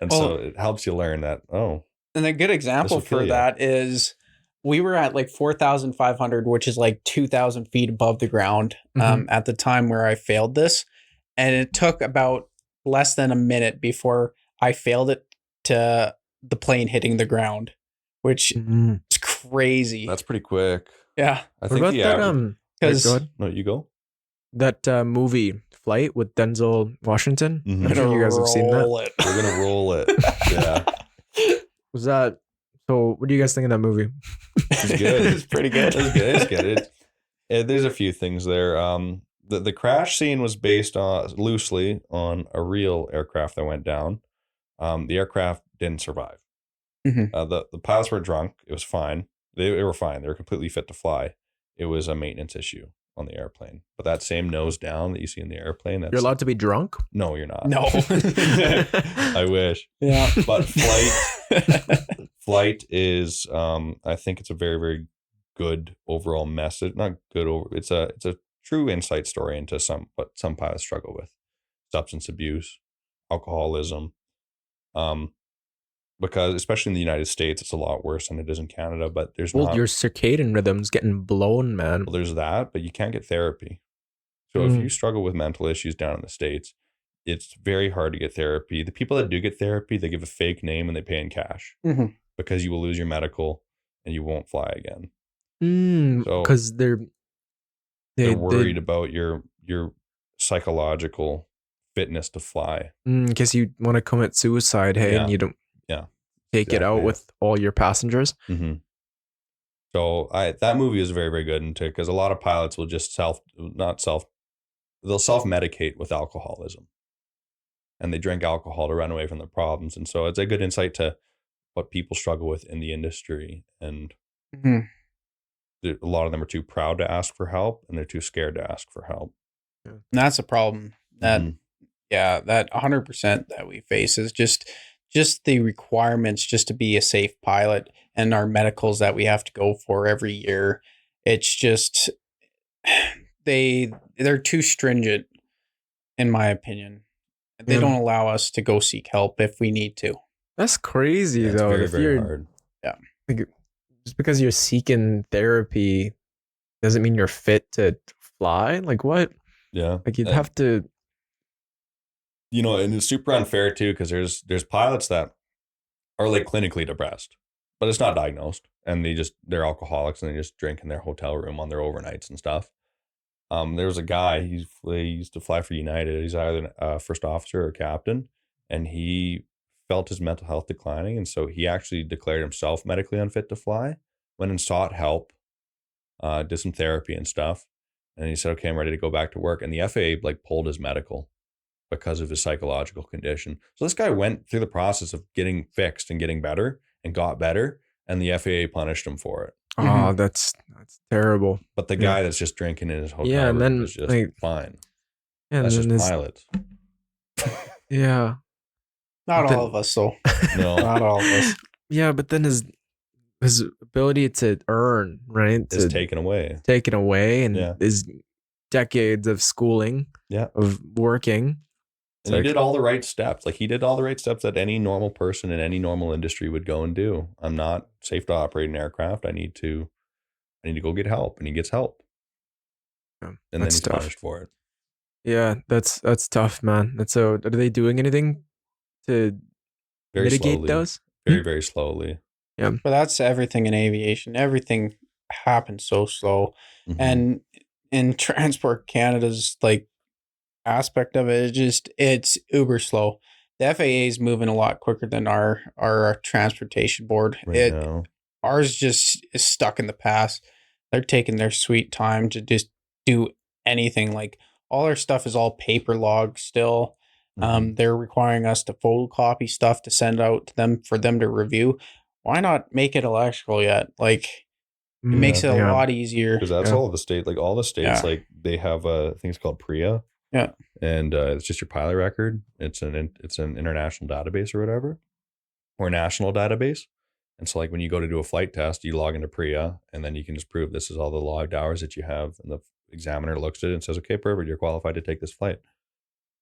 And so it helps you learn that, And a good example for that is we were at like 4,500, which is like 2,000 feet above the ground at the time where I failed this. And it took about less than a minute before I failed it to the plane hitting the ground, which is crazy. That's pretty quick. Yeah. I think no, you go. That movie Flight with Denzel Washington. I'm sure you guys have seen that. We're gonna roll it. Yeah. Was that? So, what do you guys think of that movie? It's good. It's pretty good. It's good. There's a few things there. The crash scene was based loosely on a real aircraft that went down. The aircraft didn't survive. The pilots were drunk. It was fine. They were fine. They were completely fit to fly. It was a maintenance issue on the airplane. But that same nose down that you see in the airplane, you're allowed to be drunk? No, you're not. No. I wish. Yeah. But flight is I think it's a very, very good overall message. Not good it's a true insight story into what some pilots struggle with. Substance abuse, alcoholism. Because especially in the United States, it's a lot worse than it is in Canada. But there's your circadian rhythm's getting blown, man. Well, there's that, but you can't get therapy. So if you struggle with mental issues down in the States, it's very hard to get therapy. The people that do get therapy, they give a fake name and they pay in cash because you will lose your medical and you won't fly again. Because they're worried about your psychological fitness to fly. In case you want to commit suicide, hey, and you don't take it out with all your passengers. Mm-hmm. So that movie is very, very good into, because a lot of pilots will just they'll self-medicate with alcoholism, and they drink alcohol to run away from their problems. And so it's a good insight to what people struggle with in the industry. And a lot of them are too proud to ask for help, and they're too scared to ask for help. And that's a problem that, that 100% that we face is just the requirements just to be a safe pilot, and our medicals that we have to go for every year. It's just, they're too stringent, in my opinion. They don't allow us to go seek help if we need to. That's crazy, though. Very, if very hard. Yeah. Like, just because you're seeking therapy doesn't mean you're fit to fly. Like, what? Yeah. Like, you'd have to. And it's super unfair too, because there's pilots that are like clinically depressed, but it's not diagnosed, and they're alcoholics, and they just drink in their hotel room on their overnights and stuff. There was a guy, he used to fly for United. He's either a first officer or captain, and he felt his mental health declining, and so he actually declared himself medically unfit to fly, went and sought help, did some therapy and stuff, and he said, okay, I'm ready to go back to work. And the FAA like pulled his medical because of his psychological condition. So this guy went through the process of getting fixed and getting better, and got better, and the FAA punished him for it. Oh, that's terrible. But the guy that's just drinking in his hotel room then is just like, fine. Yeah, that's just pilots. Yeah. Not all of us, though. No. Not all of us. Yeah, but then his ability to earn, right, is taken away. And his decades of schooling, of working. And he did all the right steps. Like, he did all the right steps that any normal person in any normal industry would go and do. I'm not safe to operate an aircraft. I need to go get help. And he gets help. Yeah, and then he's punished for it. Yeah, that's tough, man. And so, are they doing anything to mitigate those? Very, very slowly. Yeah. But that's everything in aviation. Everything happens so slow. Mm-hmm. And in Transport Canada's like aspect of it, it's uber slow. The FAA is moving a lot quicker than our transportation board. Right now. Ours just is stuck in the past. They're taking their sweet time to just do anything. Like, all our stuff is all paper log still. Mm-hmm. They're requiring us to photocopy stuff to send out to them for them to review. Why not make it electrical yet? Like, it makes it a lot easier. Because that's all of the state. Like, all the states, like, they have a thing called PRIA. Yeah. And it's just your pilot record. It's an international database or whatever, or a national database. And so, like, when you go to do a flight test, you log into PRIA, and then you can just prove this is all the logged hours that you have. And the examiner looks at it and says, okay, perfect, you're qualified to take this flight.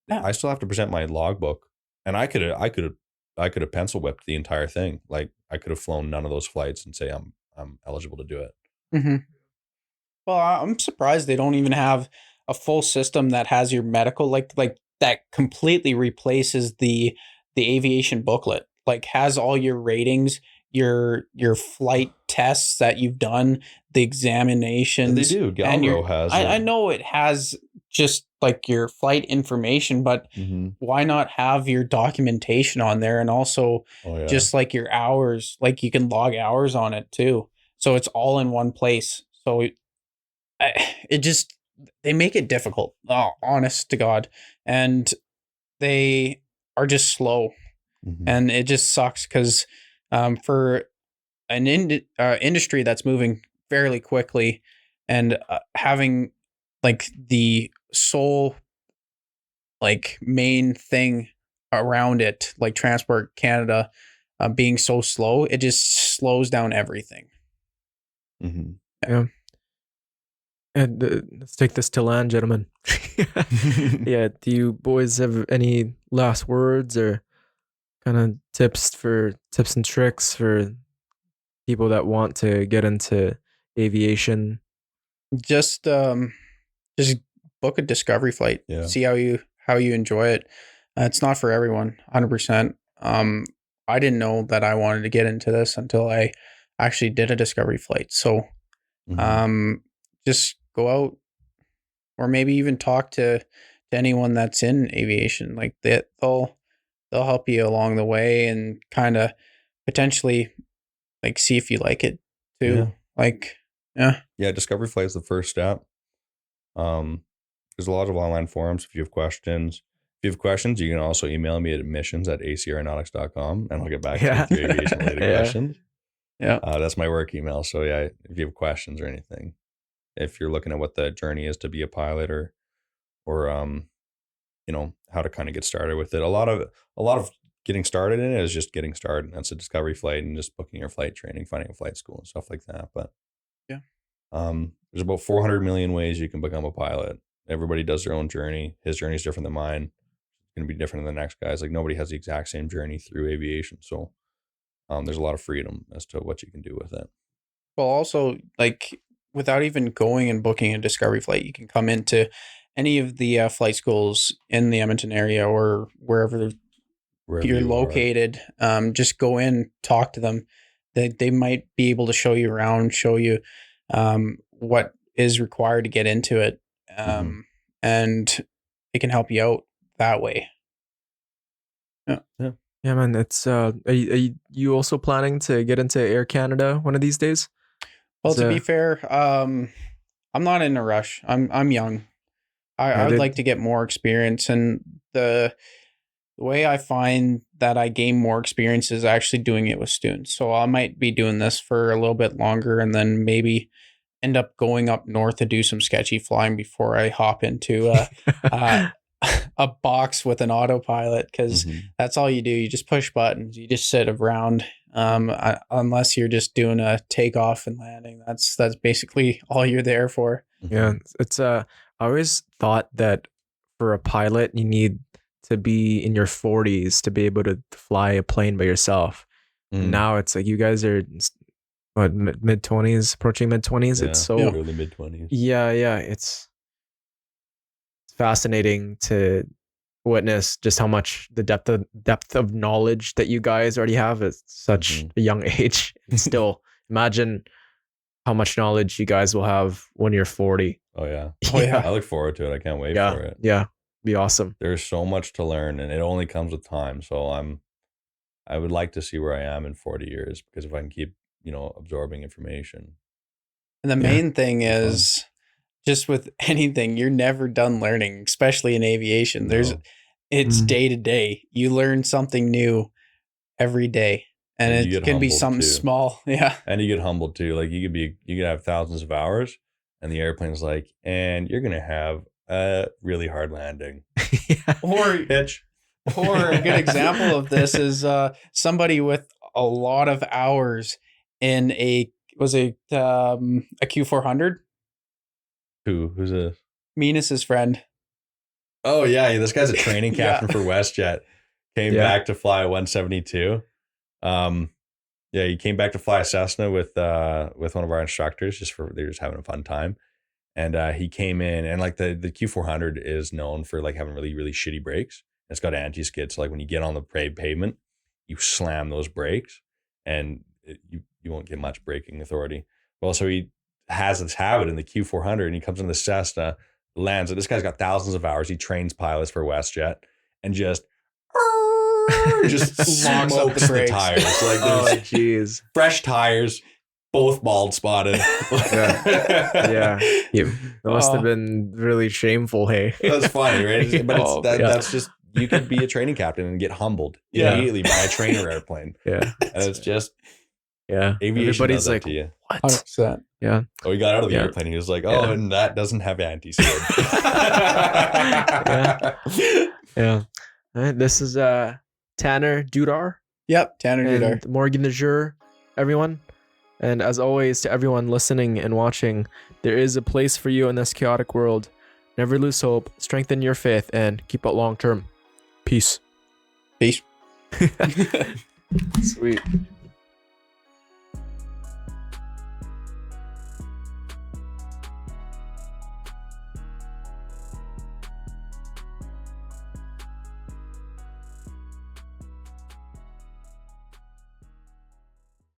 Yeah. I still have to present my logbook, and I could have pencil whipped the entire thing. Like, I could have flown none of those flights and say I'm eligible to do it. Mm-hmm. Well, I'm surprised they don't even have a full system that has your medical, like that completely replaces the aviation booklet. Like, has all your ratings, your flight tests that you've done, the examinations. They do. Galro has. I know it has just like your flight information, but why not have your documentation on there, and also just like your hours, like you can log hours on it too. So it's all in one place. So they make it difficult, honest to God. And they are just slow. And it just sucks because for an industry that's moving fairly quickly, and having like the sole like main thing around it, like Transport Canada being so slow, it just slows down everything. Yeah. And let's take this to land, gentlemen. Yeah. Do you boys have any last words or kind of tips and tricks for people that want to get into aviation? Just book a discovery flight. Yeah. See how you enjoy it. It's not for everyone, 100%. I didn't know that I wanted to get into this until I actually did a discovery flight. So, just go out, or maybe even talk to to anyone that's in aviation. Like they'll help you along the way and kind of potentially like see if you like it too. Yeah. Like, yeah. Yeah, discovery flight is the first step. There's a lot of online forums if you have questions. If you have questions, you can also email me at admissions@acraeronautics.com and I'll get back to you with your aviation related Yeah. questions. Yeah. That's my work email. So yeah, if you have questions or anything, if you're looking at what the journey is to be a pilot or you know, how to kind of get started with it. A lot of getting started in it is just getting started. That's a discovery flight and just booking your flight training, finding a flight school and stuff like that. But yeah, there's about 400 million ways you can become a pilot. Everybody does their own journey. His journey is different than mine. It's going to be different than the next guy's. Like nobody has the exact same journey through aviation. So there's a lot of freedom as to what you can do with it. Well, also like without even going and booking a discovery flight, you can come into any of the flight schools in the Edmonton area or wherever you're located. Just go in, talk to them. They might be able to show you around, show you what is required to get into it. And it can help you out that way. Yeah, man. It's are you also planning to get into Air Canada one of these days? Well, to be fair, I'm not in a rush. I'm young. I would like to get more experience, and the way I find that I gain more experience is actually doing it with students. So I might be doing this for a little bit longer, and then maybe end up going up north to do some sketchy flying before I hop into a box with an autopilot, because that's all you do. You just push buttons. You just sit around. Unless you're just doing a takeoff and landing, that's basically all you're there for. Yeah, it's I always thought that for a pilot you need to be in your 40s to be able to fly a plane by yourself. And now it's like you guys are what, mid 20s, approaching mid 20s. It's so early mid 20s. Yeah, it's fascinating to witness just how much the depth of knowledge that you guys already have at such a young age. And still imagine how much knowledge you guys will have when you're 40. Oh yeah. Yeah. I look forward to it. I can't wait for it. Yeah. Be awesome. There's so much to learn and it only comes with time. So I would like to see where I am in 40 years, because if I can keep, absorbing information. And the main thing is just with anything, you're never done learning, especially in aviation. It's day to day. You learn something new every day. And it can be something small. Yeah. And you get humbled too. Like you could have thousands of hours and the airplane's like, and you're going to have a really hard landing. Or pitch. Or a good example of this is somebody with a lot of hours in a Q400. Who's this? Minus's friend. Oh yeah, this guy's a training captain for WestJet. Came back to fly a 172. He came back to fly a Cessna with one of our instructors. They're just having a fun time. And he came in, and like the Q400 is known for like having really, really shitty brakes. It's got anti-skid, so like when you get on the pavement, you slam those brakes, and you won't get much braking authority. Well, so he has this habit in the Q400, and he comes in the Cessna, lands. This guy's got thousands of hours. He trains pilots for WestJet, and just locks up the tires. Like jeez, fresh tires, both bald spotted. It must have been really shameful. Hey, that's funny, right? But that's just, you could be a training captain and get humbled immediately by a trainer airplane. Yeah, and it's just aviation. Everybody's like, to you. What? 100%. Yeah. Oh, he got out of the airplane. He was like, and that doesn't have anti-skid. Yeah. All right, this is Tanner Dudar. Yep, Tanner Dudar. Morgan Dyjur, everyone. And as always, to everyone listening and watching, there is a place for you in this chaotic world. Never lose hope, strengthen your faith, and keep it long term. Peace. Peace. Sweet.